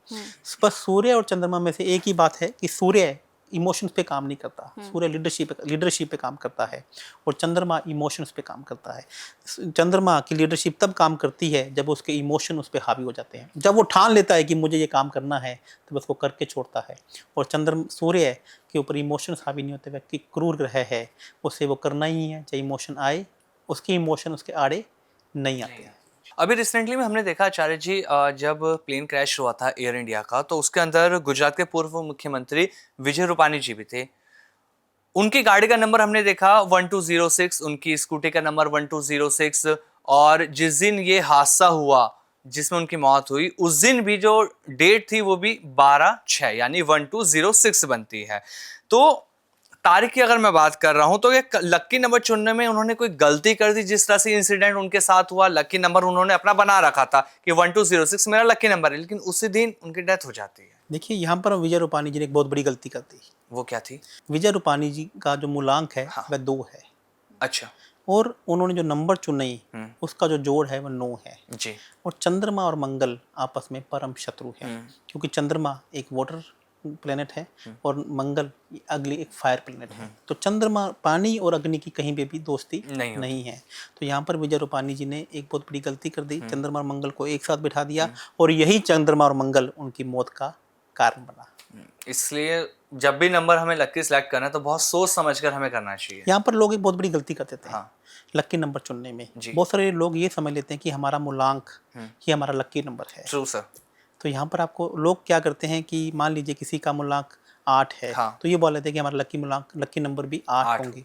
बस सूर्य और चंद्रमा में से एक ही बात है कि सूर्य इमोशंस पे काम नहीं करता, सूर्य लीडरशिप पे काम करता है, और चंद्रमा इमोशंस पे काम करता है। चंद्रमा की लीडरशिप तब काम करती है जब उसके इमोशन उस पर हावी हो जाते हैं। जब वो ठान लेता है कि मुझे ये काम करना है तो बस वो करके छोड़ता है। और सूर्य के ऊपर इमोशंस हावी नहीं होते। व्यक्ति क्रूर ग्रह है, उसे वो करना ही है, चाहे इमोशन आए, उसके इमोशन उसके आड़े नहीं आते हैं। अभी रिसेंटली में हमने देखा आचार्य जी, जब प्लेन क्रैश हुआ था एयर इंडिया का, तो उसके अंदर गुजरात के पूर्व मुख्यमंत्री विजय रूपानी जी भी थे। उनकी गाड़ी का नंबर हमने देखा 1206, उनकी स्कूटी का नंबर 1206, और जिस दिन ये हादसा हुआ जिसमें उनकी मौत हुई, उस दिन भी जो डेट थी वो भी 12/6 यानी 1206 बनती है। तो तारीख की अगर मैं बात कर रहा हूं तो ये लक्की नंबर चुनने में उन्होंने कोई गलती कर दी? जिस तरह से इंसिडेंट उनके साथ हुआ, लक्की नंबर उन्होंने अपना बना रखा था कि 1206 मेरा लक्की नंबर है, लेकिन उसी दिन उनकी डेथ हो जाती है। देखिए, यहाँ पर विजय रूपानी जी ने एक बहुत बड़ी गलती कर दी। वो क्या थी? विजय रूपानी जी का जो मूलांक है वह 2 है। अच्छा। और उन्होंने जो नंबर चुनी उसका जो जोड़ है वह 9 है जी। और चंद्रमा और मंगल आपस में परम शत्रु है, क्योंकि चंद्रमा एक वाटर प्लेनेट है और मंगल अगली एक फायर प्लेनेट है। तो चंद्रमा, पानी और अग्नि की कहीं पे भी दोस्ती नहीं है। तो यहाँ पर विजय रूपानी जी ने एक बहुत बड़ी गलती कर दी, चंद्रमा और मंगल को एक साथ बिठा दिया, और यही चंद्रमा और मंगल उनकी मौत का कारण बना। इसलिए जब भी नंबर हमें लक्की सिलेक्ट करना है तो बहुत सोच समझकर हमें करना चाहिए। यहाँ पर लोग एक बहुत बड़ी गलती कर देते हैं लक्की नंबर चुनने में। बहुत सारे लोग ये समझ लेते हैं कि हमारा मूलांक ही हमारा लक्की नंबर है। True sir. तो यहाँ पर आपको लोग क्या करते हैं कि मान लीजिए किसी का मूलांक 8 है, तो ये बोल लेते हैं कि हमारा लक्की नंबर भी 8 होंगे।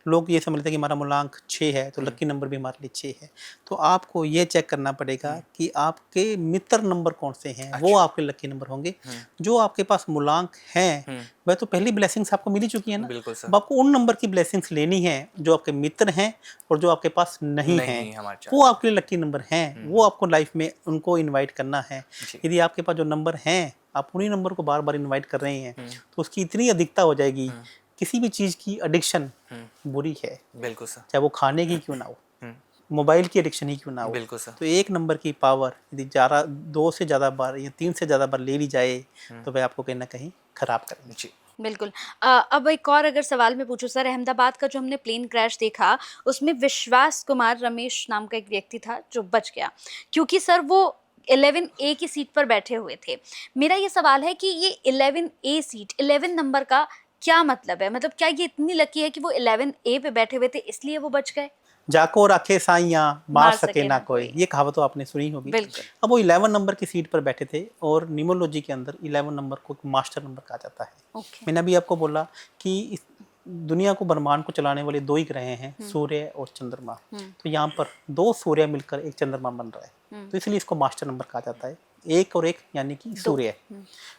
लोग ये समझते हैं कि हमारा मूलांक 6 है तो लक्की नंबर भी हमारे लिए 6 है। तो आपको ये चेक करना पड़ेगा कि आपके मित्र नंबर कौन से हैं। वो आपके लक्की नंबर होंगे। जो आपके पास मूलांक हैं वह तो पहली ब्लेसिंग्स आपको मिली चुकी है ना। बिल्कुल सर। अब आपको उन नंबर की ब्लेसिंग्स लेनी है जो आपके मित्र हैं और जो आपके पास नहीं है, वो आपके लिए लक्की नंबर हैं। वो आपको लाइफ में उनको इन्वाइट करना है। यदि आपके पास जो नंबर हैं आप उन्हीं नंबर को बार बार इनवाइट कर रहे हैं तो उसकी इतनी अधिकता हो जाएगी। किसी भी चीज़ की एडिक्शन बुरी है। बिल्कुल सर। चाहे वो खाने की क्यों ना हो, मोबाइल की एडिक्शन ही क्यों ना हो। बिल्कुल सर। तो एक नंबर की पावर यदि 2 से ज़्यादा बार या 3 से ज़्यादा बार ले ली जाए तो वह आपको कहीं ना कहीं खराब करेंगे। बिल्कुल। अब एक और अगर सवाल मैं पूछूं सर, अहमदाबाद का जो हमने प्लेन क्रैश देखा उसमें विश्वास कुमार रमेश नाम का एक व्यक्ति था जो बच गया, क्योंकि सर वो 11A की सीट पर बैठे हुए थे। मेरा ये सवाल है कि ये 11A सीट, 11 नंबर का क्या मतलब है? मतलब क्या ये इतनी लकी है कि वो 11A पे बैठे हुए थे इसलिए वो बच गए? जाको रखे साइयां मार सके ना कोई, ये कहावत तो आपने सुनी होगी। अब वो 11 नंबर की सीट पर बैठे थे और न्यूमरोलॉजी के अंदर 11 नंबर को मास्टर नंबर कहा जाता है। मैंने अभी आपको बोला कि इस दुनिया को, ब्रह्मांड को चलाने वाले 2 ही ग्रह हैं, सूर्य और चंद्रमा। तो यहाँ पर 2 सूर्य मिलकर एक चंद्रमा बन रहा है, तो इसलिए इसको मास्टर नंबर कहा जाता है। 1 और 1 यानी कि सूर्य,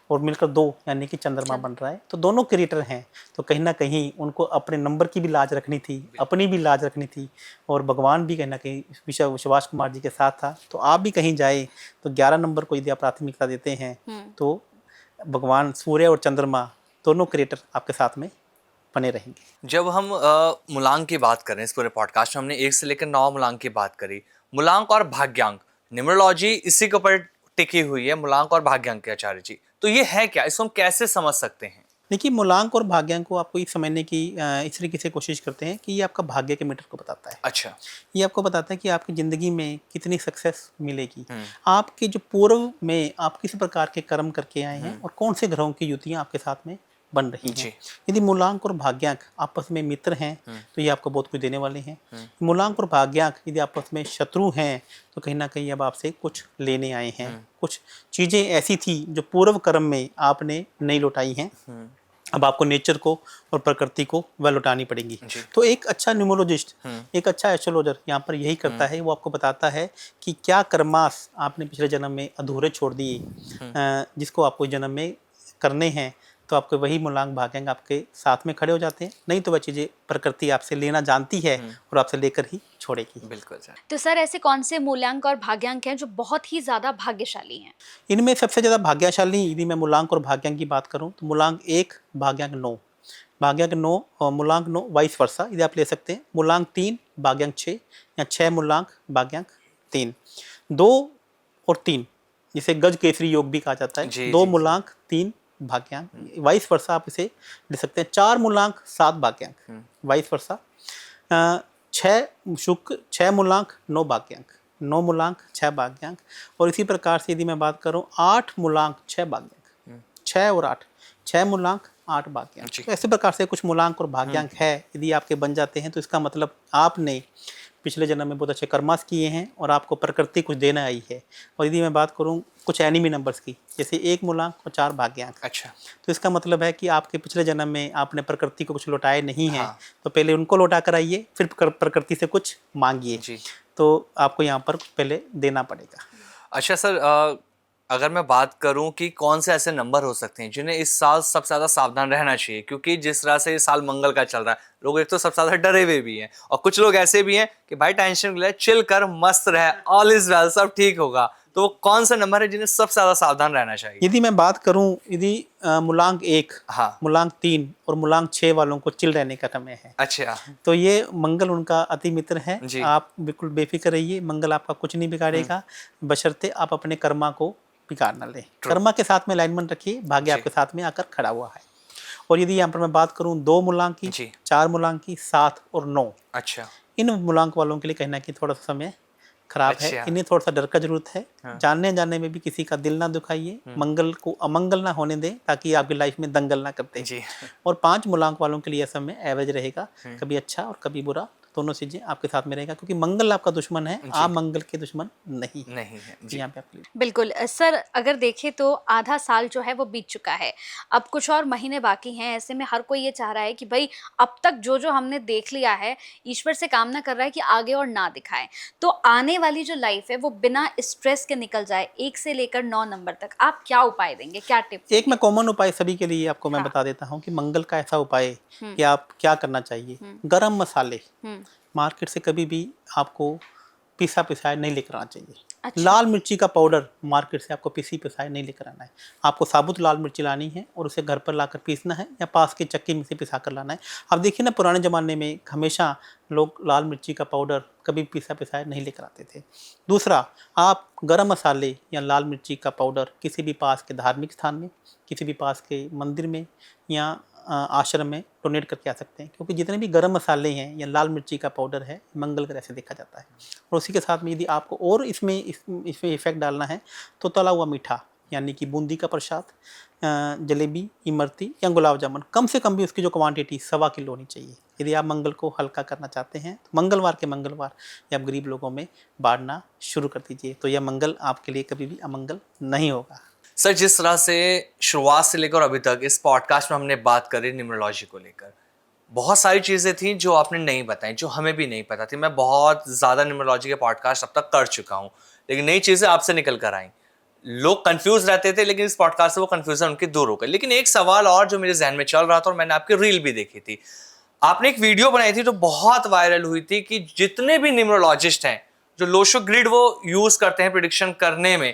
और मिलकर 2 यानी कि चंद्रमा बन रहा है। तो दोनों क्रिएटर हैं, तो कहीं ना कहीं उनको अपने नंबर की भी लाज रखनी थी, अपनी भी लाज रखनी थी, और भगवान भी कहीं ना कहीं विश्वास कुमार जी के साथ था। तो आप भी कहीं जाए तो 11 नंबर को यदि आप प्राथमिकता देते हैं तो भगवान सूर्य और चंद्रमा दोनों क्रिएटर आपके साथ में बने रहेंगे। जब हम मूलांक की बात करें, इस पूरे पॉडकास्ट में हमने 1 से लेकर 9 मूलांक की बात करी। मूलांक और भाग्यांक, न्यूमरोलॉजी इसी के ऊपर टिकी हुई है, मूलांक और भाग्यांक के आचार्य जी। तो ये है क्या, इसको हम कैसे समझ सकते हैं? देखिए, मूलांक और भाग्यांक को आपको ये समझने की इस तरीके से कोशिश करते हैं कि ये आपका भाग्य के मीटर को बताता है। अच्छा। ये आपको बताता है कि आपकी ज़िंदगी में कितनी सक्सेस मिलेगी, आपके जो पूर्व में आप किस प्रकार के कर्म करके आए हैं और कौन से ग्रहों की युतियाँ आपके साथ में बन रही हैं। यदि मूलांक और भाग्यांक आपस में मित्र हैं तो ये आपको बहुत कुछ देने वाले हैं। मूलांक और भाग्यांक यदि आपस में शत्रु हैं तो कहीं ना कहीं अब आपसे कुछ लेने आए हैं। कुछ चीज़ें ऐसी थी जो पूर्व कर्म में आपने नहीं लौटाई हैं, अब आपको नेचर को और प्रकृति को वह लौटानी पड़ेंगी। तो एक अच्छा न्यूमरोलॉजिस्ट, एक अच्छा एस्ट्रोलॉजर यहाँ पर यही करता है, वो आपको बताता है कि क्या कर्मास आपने पिछले जन्म में अधूरे छोड़ दिए, जिसको आपको जन्म में करने हैं। तो आपके वही मूलांक भाग्यांक आपके साथ में खड़े हो जाते हैं। नहीं तो वह चीज़ें प्रकृति आपसे लेना जानती है और आपसे लेकर ही छोड़ेगी। बिल्कुल सर। तो सर ऐसे कौन से मूलांक और भाग्यांक हैं जो बहुत ही ज़्यादा भाग्यशाली हैं? इनमें सबसे ज़्यादा भाग्यशाली, यदि मैं मूलांक और भाग्यांक की बात करूं तो मूलांक 1, भाग्यांक 9। भाग्यांक 9 और मूलांक 9 वाइस वर्सा, यदि आप ले सकते हैं। मूलांक 3 भाग्यांक 6 या 6 मूलांक भाग्यांक 3। 2 और 3 जिसे गज केसरी योग भी कहा जाता है। जी, 2 जी, मूलांक 3 भाग्यांक, वाइस वर्सा आप इसे ले सकते हैं। 4 मूलांक 7 भाग्यांक, वाइस वर्सा। 6 शुक्र 6 मूलांक 9 भाग्यांक, 9 मूलांक 6 भाग्यांक। और इसी प्रकार से यदि मैं बात करूं 8 मूलांक 6 भाग्यांक, 6 और 8, 6 मूलांक 8 भाग्यांक। जी। तो ऐसे प्रकार से कुछ मूलांक और भाग्यांक है, यदि आपके बन जाते हैं तो इसका मतलब आपने पिछले जन्म में बहुत अच्छे कर्मास किए हैं और आपको प्रकृति कुछ देना आई है। और यदि मैं बात करूं कुछ एनिमी नंबर्स की, जैसे 1 मूलांक और 4 भाग्यांक, अच्छा। तो इसका मतलब है कि आपके पिछले जन्म में आपने प्रकृति को कुछ लौटाए नहीं है। हाँ। तो पहले उनको लौटा कर आइए, फिर प्रकृति से कुछ मांगिए। जी। तो आपको यहाँ पर कुछ पहले देना पड़ेगा। अच्छा सर, अगर मैं बात करूं कि कौन से ऐसे नंबर हो सकते हैं जिन्हें इस साल सबसे ज़्यादा सावधान रहना चाहिए, क्योंकि जिस तरह से ये साल मंगल का चल रहा है, लोग एक तो सबसे ज़्यादा डरे हुए भी हैं और कुछ लोग ऐसे भी हैं कि भाई टेंशन ले, चिल कर, मस्त रहे, ऑल इज वेल, सब ठीक होगा। तो वो कौन सा नंबर है जिन्हें सबसे ज़्यादा सावधान रहना चाहिए? यदि मैं बात करूं, यदि मूलांक 1, हाँ। मूलांक 3 और मूलांक 6 वालों को चिल रहने का समय है। अच्छा। तो ये मंगल उनका अति मित्र है। जी। आप बिल्कुल बेफिक्र रहिए, मंगल आपका कुछ नहीं बिगाड़ेगा, बशर्ते आप अपने कर्मा को बिगाड़ ना लें। कर्मा के साथ में अलाइनमेंट रखिए, भाग्य जी। आपके साथ में आकर खड़ा हुआ है। और यदि यहाँ पर मैं बात करूँ 2 मूलांक की, जी। 4 मूलांक की, 7 और 9, अच्छा। इन मूलांक वालों के लिए कहीं ना कहीं थोड़ा सा समय खराब है। अच्छा। इन्हें थोड़ा सा डर का जरूरत है। हाँ। जानने जाने में भी किसी का दिल ना दुखाइए, मंगल को अमंगल ना होने दें, ताकि आपकी लाइफ में दंगल ना करते। जी। और 5 मूलांक वालों के लिए यह समय एवरेज रहेगा, कभी अच्छा और कभी बुरा, दोनों चीजें आपके साथ में रहेगा, क्योंकि मंगल आपका दुश्मन है, आप मंगल के दुश्मन नहीं है। नहीं है। जी। यहाँ पे आपके लिए बिल्कुल सर, अगर देखें तो आधा साल जो है वो बीत चुका है, अब कुछ और महीने बाकी हैं। ऐसे में हर कोई ये चाह रहा है कि भाई अब तक जो जो हमने देख लिया है, ईश्वर से कामना कर रहा है कि आगे और ना दिखाएं। तो आने वाली जो लाइफ है वो बिना स्ट्रेस के निकल जाए, 1 से लेकर 9 नंबर तक, आप क्या उपाय देंगे, क्या टिप्स? एक मैं कॉमन उपाय सभी के लिए आपको मैं हाँ। बता देता हूँ कि मंगल का ऐसा उपाय कि आप क्या करना चाहिए। गरम मसाले मार्केट से कभी भी आपको पिसा पिसाया नहीं लेकर आना चाहिए। अच्छा। लाल मिर्ची का पाउडर मार्केट से आपको पिसी पिसाया नहीं लेकर आना है। आपको साबुत लाल मिर्ची लानी है और उसे घर पर लाकर पीसना है या पास के चक्की में से पिसा कर लाना है। अब देखिए ना, पुराने ज़माने में हमेशा लोग लाल मिर्ची का पाउडर कभी पिसा पिसाया नहीं लेकर आते थे। दूसरा, आप गरम मसाले या लाल मिर्ची का पाउडर किसी भी पास के धार्मिक स्थान में, किसी भी पास के मंदिर में या आश्रम में डोनेट करके आ सकते हैं, क्योंकि जितने भी गरम मसाले हैं या लाल मिर्ची का पाउडर है, मंगल ग्रह से देखा जाता है। और उसी के साथ में यदि आपको और इसमें इफेक्ट डालना है तो तला हुआ मीठा, यानी कि बूंदी का प्रसाद, जलेबी, इमरती या गुलाब जामुन, कम से कम भी उसकी जो क्वांटिटी 1.25 किलो होनी चाहिए। यदि आप मंगल को हल्का करना चाहते हैं तो मंगलवार के मंगलवार या आप गरीब लोगों में बांटना शुरू कर दीजिए, तो यह मंगल आपके लिए कभी भी अमंगल नहीं होगा। सर, जिस तरह से शुरुआत से लेकर अभी तक इस पॉडकास्ट में हमने बात करी न्यूमरोलॉजी को लेकर, बहुत सारी चीज़ें थी जो आपने नहीं बताई, जो हमें भी नहीं पता थी। मैं बहुत ज़्यादा न्यूमरोलॉजी के पॉडकास्ट अब तक कर चुका हूँ, लेकिन नई चीज़ें आपसे निकल कर आई। लोग कंफ्यूज रहते थे, लेकिन इस पॉडकास्ट से वो कंफ्यूजन उनकी दूर हो गई। लेकिन एक सवाल और जो मेरे जहन में चल रहा था, और मैंने आपकी रील भी देखी थी, आपने एक वीडियो बनाई थी जो बहुत वायरल हुई थी कि जितने भी न्यूमरोलॉजिस्ट हैं, जो लोशो ग्रिड वो यूज़ करते हैं प्रिडिक्शन करने में,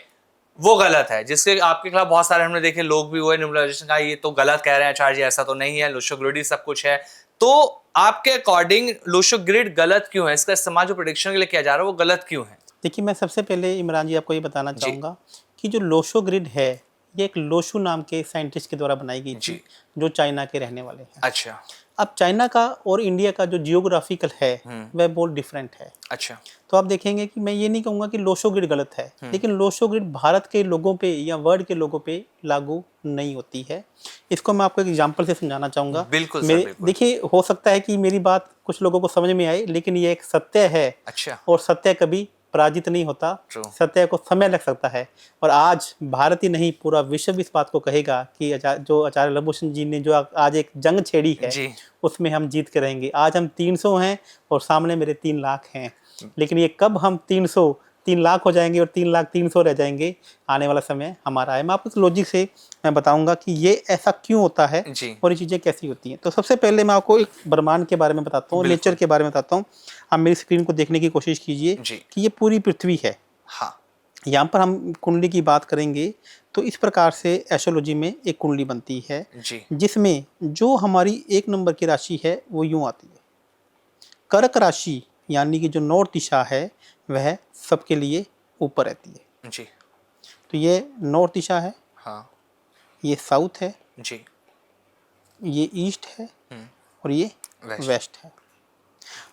वो गलत है। जिसके आपके खिलाफ बहुत सारे हमने देखे लोग भी हुए न्यूमरोलॉजिस्ट का ये तो गलत कह रहे हैं आचार्य जी, ऐसा तो नहीं है, लोशो ग्रिड ही सब कुछ है। तो आपके अकॉर्डिंग लोशो ग्रिड गलत क्यों है? इसका इस्तेमाल जो प्रेडिक्शन के लिए किया जा रहा है वो गलत क्यों है? देखिए, मैं सबसे पहले इमरान जी आपको ये बताना चाहूँगा कि जो लोशो ग्रिड है, ये एक लोशू नाम के साइंटिस्ट के द्वारा बनाई गई थी, जो चाइना के रहने वाले हैं। अच्छा। अब चाइना का और इंडिया का जो जियोग्राफिकल है वह बहुत डिफरेंट है। अच्छा। तो आप देखेंगे कि मैं ये नहीं कहूँगा कि लोशो ग्रिड गलत है, लेकिन लोशो ग्रिड भारत के लोगों पे या वर्ल्ड के लोगों पे लागू नहीं होती है। इसको मैं आपको एक एग्जांपल से समझाना चाहूँगा। बिल्कुल सर, बिल्कुल। देखिए, हो सकता है कि मेरी बात कुछ लोगों को समझ में आए, लेकिन ये एक सत्य है। अच्छा। और सत्य कभी पराजित नहीं होता। True. सत्य को समय लग सकता है, और आज भारत ही नहीं पूरा विश्व इस बात को कहेगा कि जो आचार्य लवभूषण जी ने जो आज एक जंग छेड़ी है जी। उसमें हम जीत के रहेंगे। आज हम 300 हैं और सामने मेरे 3 लाख हैं, लेकिन ये कब हम 3 लाख हो जाएंगे और 3 लाख 300 रह जाएंगे, आने वाला समय हमारा है। मैं आपको इस लॉजिक से मैं बताऊंगा कि ये ऐसा क्यों होता है और ये चीज़ें कैसी होती हैं। तो सबसे पहले मैं आपको एक ब्रह्मांड के बारे में बताता हूँ, नेचर के बारे में बताता हूँ। आप मेरी स्क्रीन को देखने की कोशिश कीजिए कि ये पूरी पृथ्वी है। हाँ। यहाँ पर हम कुंडली की बात करेंगे तो इस प्रकार से एस्ट्रोलॉजी में एक कुंडली बनती है जी जिसमें जो हमारी 1 नंबर की राशि है वो यूँ आती है। कर्क राशि यानी कि जो नॉर्थ दिशा है वह सबके लिए ऊपर रहती है। जी तो ये नॉर्थ दिशा है, हाँ ये साउथ है, जी ये ईस्ट है हम्म, और ये वेस्ट वेस्ट है।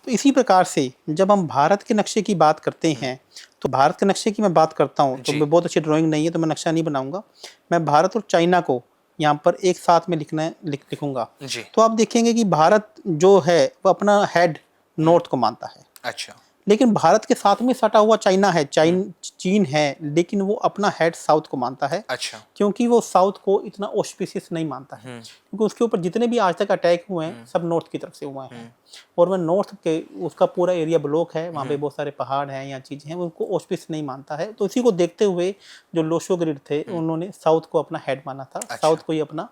तो इसी प्रकार से जब हम भारत के नक्शे की बात करते हैं तो भारत के नक्शे की मैं बात करता हूँ तो जी। मैं बहुत अच्छी ड्राइंग नहीं है तो मैं नक्शा नहीं बनाऊंगा। मैं भारत और चाइना को यहाँ पर एक साथ में लिखूंगा। जी तो आप देखेंगे कि भारत जो है वो अपना हेड नॉर्थ को मानता है, अच्छा लेकिन भारत के साथ में सटा हुआ चाइना है, चीन है, लेकिन वो अपना हेड साउथ को मानता है अच्छा क्योंकि वो साउथ को इतना ऑस्पिशियस नहीं मानता है, क्योंकि उसके ऊपर जितने भी आज तक अटैक हुए हैं सब नॉर्थ की तरफ से हुए हैं और वह नॉर्थ के उसका पूरा एरिया ब्लॉक है, वहाँ पे बहुत सारे पहाड़ हैं या चीज़ें हैं, वो उनको ऑस्पिशियस नहीं मानता है। तो इसी को देखते हुए जो लोशो ग्रिड थे उन्होंने साउथ को अपना हेड माना था, साउथ को ही अपना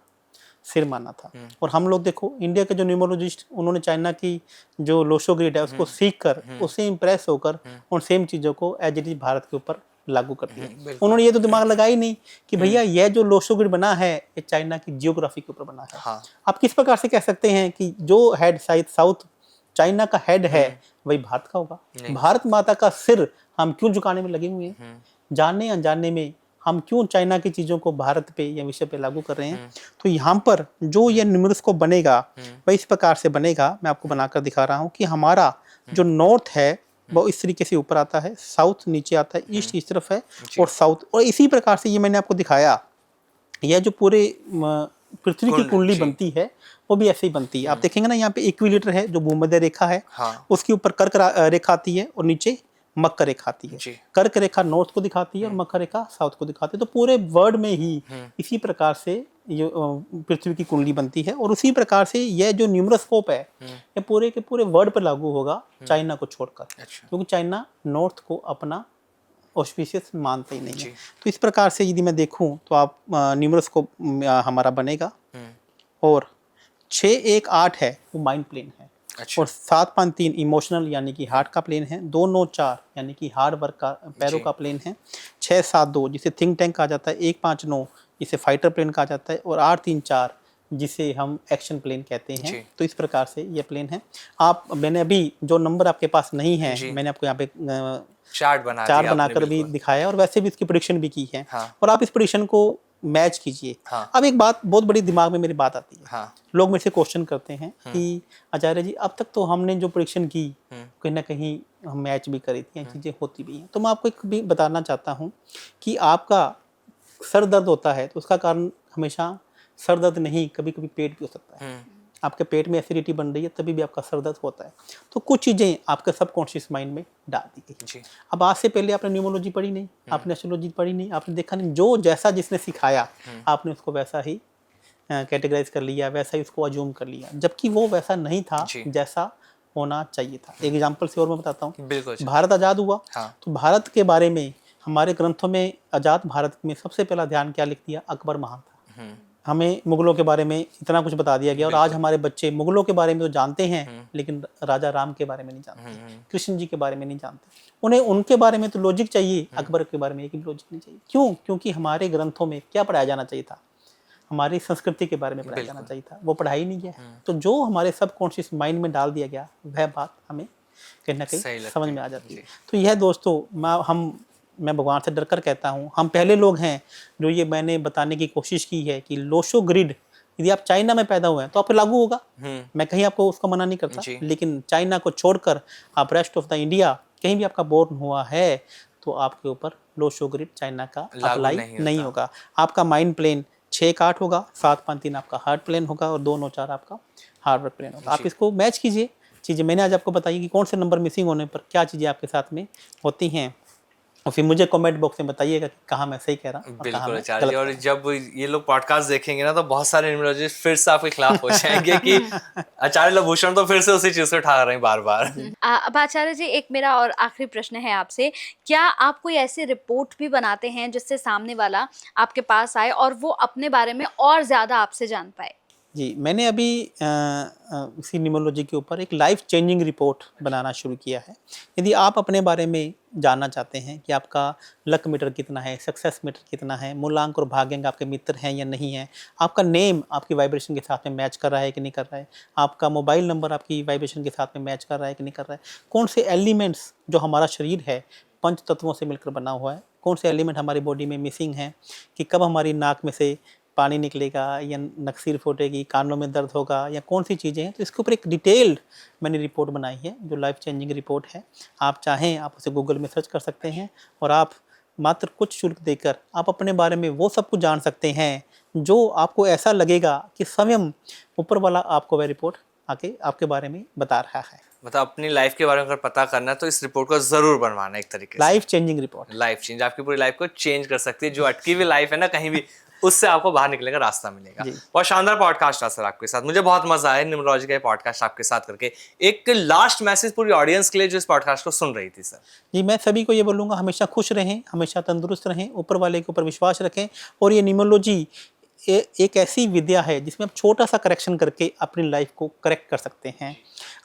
सिर माना था। और हम लोग देखो इंडिया के जो न्यूमरोलॉजिस्ट उन्होंने चाइना की जो लोशो ग्रिड है उसको सीख कर उससे इम्प्रेस होकर उन सेम चीज़ों को एज इट इज भारत के ऊपर लागू कर दिया। उन्होंने ये तो दिमाग लगाया ही नहीं कि भैया यह जो लोशो ग्रिड बना है ये चाइना की जियोग्राफी के ऊपर बना है। हाँ आप किस प्रकार से कह सकते हैं कि जो हेड शायद साउथ चाइना का हेड है वही भारत का होगा? भारत माता का सिर हम क्यों झुकाने में लगे हुए हैं? जानने अनजाने में हम क्यों चाइना की चीज़ों को भारत पे या विषय पे लागू कर रहे हैं? तो यहाँ पर जो ये न्यूमरस्कोप बनेगा वह इस प्रकार से बनेगा, मैं आपको बनाकर दिखा रहा हूँ कि हमारा जो नॉर्थ है वो इस तरीके से ऊपर आता है, साउथ नीचे आता है, ईस्ट इस तरफ है और साउथ, और इसी प्रकार से ये मैंने आपको दिखाया यह जो पूरे पृथ्वी की कुंडली बनती है वो भी ऐसे ही बनती है। आप देखेंगे ना यहाँ पे इक्विलेटर है जो भूमध्य रेखा है, हाँ उसके ऊपर कर्क रेखा आती है और नीचे मकर रेखा आती है। जी कर्क रेखा नॉर्थ को दिखाती है और मकर रेखा साउथ को दिखाती है। तो पूरे वर्ल्ड में ही इसी प्रकार से ये पृथ्वी की कुंडली बनती है और उसी प्रकार से यह जो न्यूमरोस्कोप है ये पूरे के पूरे वर्ल्ड पर लागू होगा चाइना को छोड़कर, अच्छा क्योंकि चाइना नॉर्थ को अपना ऑस्पिशियस मानते ही नहीं है। तो इस प्रकार से यदि मैं देखूं तो आप न्यूमरोस्कोप हमारा बनेगा और 618 है वो माइंड प्लेन है अच्छा और 753 इमोशनल यानी कि हार्ट का प्लेन है, 294 यानी कि हार्ड वर्क का पैरों का प्लेन है, 672 जिसे थिंक टैंक कहा जाता है, 159 जिसे फाइटर प्लेन कहा जाता है और 834 जिसे हम एक्शन प्लेन कहते हैं। तो इस प्रकार से ये प्लेन है। आप मैंने अभी जो नंबर आपके पास नहीं है मैंने आपको यहाँ पे चार्ट बनाकर भी दिखाया और वैसे भी इसकी प्रेडिक्शन भी की है। हाँ। और आप इस प्रेडिक्शन को मैच कीजिए। हाँ। अब एक बात बहुत बड़ी दिमाग में मेरी बात आती है। हाँ। लोग मेरे से क्वेश्चन करते हैं कि आचार्य जी अब तक तो हमने जो प्रेडिक्शन की कहीं ना कहीं हम मैच भी करी थी, चीज़ें होती भी हैं। तो मैं आपको एक भी बताना चाहता हूँ कि आपका सर दर्द होता है तो उसका कारण हमेशा सर दर्द नहीं, कभी कभी पेट भी हो सकता है। आपके पेट में एसिडिटी बन रही है तभी भी आपका सर दर्द होता है। तो कुछ चीज़ें आपके सबकॉन्शियस माइंड में डाल दी गई। अब आज से पहले आपने न्यूमरोलॉजी पढ़ी नहीं, आपने एस्ट्रोलॉजी पढ़ी नहीं, आपने देखा नहीं, जो जैसा जिसने सिखाया आपने उसको वैसा ही कैटेगराइज कर लिया, वैसा ही उसको अज्यूम कर लिया, जबकि वो वैसा नहीं था जैसा होना चाहिए था। एक एग्जाम्पल से और मैं बताता हूँ। भारत आज़ाद हुआ तो भारत के बारे में हमारे ग्रंथों में आज़ाद भारत में सबसे पहला ध्यान क्या लिख दिया? अकबर महान था। हमें मुगलों के बारे में इतना कुछ बता दिया गया और आज हमारे बच्चे मुगलों के बारे में तो जानते हैं लेकिन राजा राम के बारे में नहीं जानते, कृष्ण जी के बारे में नहीं जानते। उन्हें उनके बारे में तो लॉजिक चाहिए, अकबर के बारे में एक भी लॉजिक नहीं चाहिए। क्यों? क्योंकि हमारे ग्रंथों में क्या पढ़ाया जाना चाहिए था? हमारी संस्कृति के बारे में पढ़ाया जाना चाहिए था, वो पढ़ाई नहीं गया। तो जो हमारे सबकॉन्शियस माइंड में डाल दिया गया वह बात हमें कहीं ना कहीं समझ में आ जाती है। तो यह दोस्तों मैं भगवान से डरकर कहता हूँ, हम पहले लोग हैं जो ये मैंने बताने की कोशिश की है कि लोशो ग्रिड यदि आप चाइना में पैदा हुए हैं तो आप पे लागू होगा। मैं कहीं आपको उसको मना नहीं करता, लेकिन चाइना को छोड़कर आप रेस्ट ऑफ द इंडिया कहीं भी आपका बोर्न हुआ है तो आपके ऊपर लोशो ग्रिड चाइना का अप्लाई नहीं होगा। आपका माइंड प्लेन 6-8 होगा, 7-5-3 आपका हार्ट प्लेन होगा और 2-9-4 आपका हार्ड वर्क प्लेन होगा। आप इसको मैच कीजिए। चीज़ें मैंने आज आपको बताई कि कौन से नंबर मिसिंग होने पर क्या चीज़ें आपके साथ में होती हैं और फिर मुझे कमेंट बॉक्स में बताइएगा कि कहाँ मैं सही कह रहा हूँ। बिल्कुल आचार्य जी, और जब ये लोग पॉडकास्ट देखेंगे ना तो बहुत सारे न्यूमरोलॉजिस्ट फिर से आपके खिलाफ हो जाएंगे कि आचार्य लभूषण तो फिर से उसी चीज से उठा रहे हैं बार बार। अब आचार्य जी एक मेरा और आखिरी प्रश्न है आपसे, क्या आप कोई ऐसी रिपोर्ट भी बनाते हैं जिससे सामने वाला आपके पास आए और वो अपने बारे में और ज्यादा आपसे जान पाए? जी, मैंने अभी इसी न्यूमरोलॉजी के ऊपर एक लाइफ चेंजिंग रिपोर्ट बनाना शुरू किया है। यदि आप अपने बारे में जानना चाहते हैं कि आपका लक मीटर कितना है, सक्सेस मीटर कितना है, मूलांक और भाग्यांक आपके मित्र हैं या नहीं हैं, आपका नेम आपकी वाइब्रेशन के साथ में मैच कर रहा है कि नहीं कर रहा है, आपका मोबाइल नंबर आपकी वाइब्रेशन के साथ में मैच कर रहा है कि नहीं कर रहा है, कौन से एलिमेंट्स जो हमारा शरीर है पंच तत्वों से मिलकर बना हुआ है, कौन से एलिमेंट हमारी बॉडी में मिसिंग हैं, कि कब हमारी नाक में से पानी निकलेगा या नक्सीर फूटेगी, कानों में दर्द होगा या कौन सी चीज़ें हैं। तो इसके ऊपर एक डिटेल्ड मैंने रिपोर्ट बनाई है जो लाइफ चेंजिंग रिपोर्ट है। आप चाहें आप उसे गूगल में सर्च कर सकते हैं और आप मात्र कुछ शुल्क देकर आप अपने बारे में वो सब कुछ जान सकते हैं जो आपको ऐसा लगेगा कि स्वयं ऊपर वाला आपको वह रिपोर्ट आके आपके बारे में बता रहा है। मतलब अपनी लाइफ के बारे में अगर पता करना है तो इस रिपोर्ट को जरूर बनवाना है एक तरीके से। Life changing report, life change, आपकी पूरी लाइफ को चेंज कर सकती है। जो अटकी हुई लाइफ है ना कहीं भी, उससे आपको बाहर निकलने का रास्ता मिलेगा। बहुत शानदार पॉडकास्ट था सर आपके साथ, मुझे बहुत मजा आया न्यूमरोलॉजी का पॉडकास्ट आपके साथ करके। एक लास्ट मैसेज पूरी ऑडियंस के लिए जो इस पॉडकास्ट को सुन रही थी सर। जी, मैं सभी को ये बोलूँगा, हमेशा खुश रहें, हमेशा तंदुरुस्त रहें, ऊपर वाले के ऊपर विश्वास रखें। और ये न्यूमरोलॉजी एक ऐसी विद्या है जिसमें आप छोटा सा करेक्शन करके अपनी लाइफ को करेक्ट कर सकते हैं।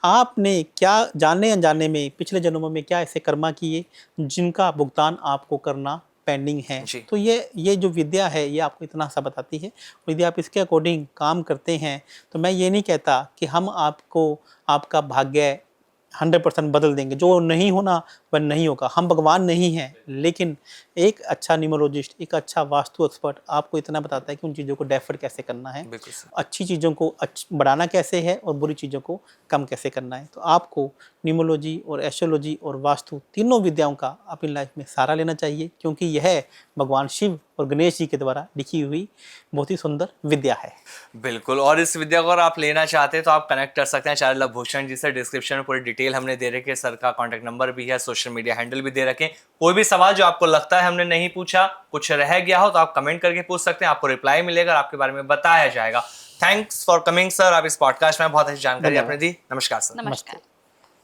आपने क्या जाने अनजाने में पिछले जन्मों में क्या ऐसे कर्मा किए जिनका भुगतान आपको करना पेंडिंग है। जी। तो ये जो विद्या है ये आपको इतना सा बताती है। और यदि आप इसके अकॉर्डिंग काम करते हैं तो मैं ये नहीं कहता कि हम आपको आपका भाग्य 100% बदल देंगे। जो नहीं होना वह नहीं होगा। हम भगवान नहीं हैं, लेकिन एक अच्छा न्यूमरोलॉजिस्ट, एक अच्छा वास्तु एक्सपर्ट आपको इतना बताता है कि उन चीज़ों को डेफर कैसे करना है, बिल्कुल सर। अच्छी चीज़ों को बढ़ाना कैसे है और बुरी चीज़ों को कम कैसे करना है। तो आपको न्यूमरोलॉजी और एस्ट्रोलॉजी और वास्तु तीनों विद्याओं का अपनी लाइफ में सहारा लेना चाहिए, क्योंकि यह भगवान शिव और गणेश जी के द्वारा लिखी हुई बहुत ही सुंदर विद्या है। बिल्कुल, और इस विद्या को अगर आप लेना चाहते हैं तो आप कनेक्ट कर सकते हैं आचार्य लवभूषण जी से। डिस्क्रिप्शन में पूरी डिटेल हमने दे रखी है, सर का कॉन्टैक्ट नंबर भी है, सोशल मीडिया हैंडल भी दे रखे हैं। कोई भी सवाल जो आपको लगता है हमने नहीं पूछा, कुछ रह गया हो, तो आप कमेंट करके पूछ सकते हैं, आपको रिप्लाई मिलेगा, आपके बारे में बताया जाएगा। थैंक्स फॉर कमिंग सर, आप इस पॉडकास्ट में बहुत अच्छी जानकारी आपने दी। नमस्कार सर। नमस्कार।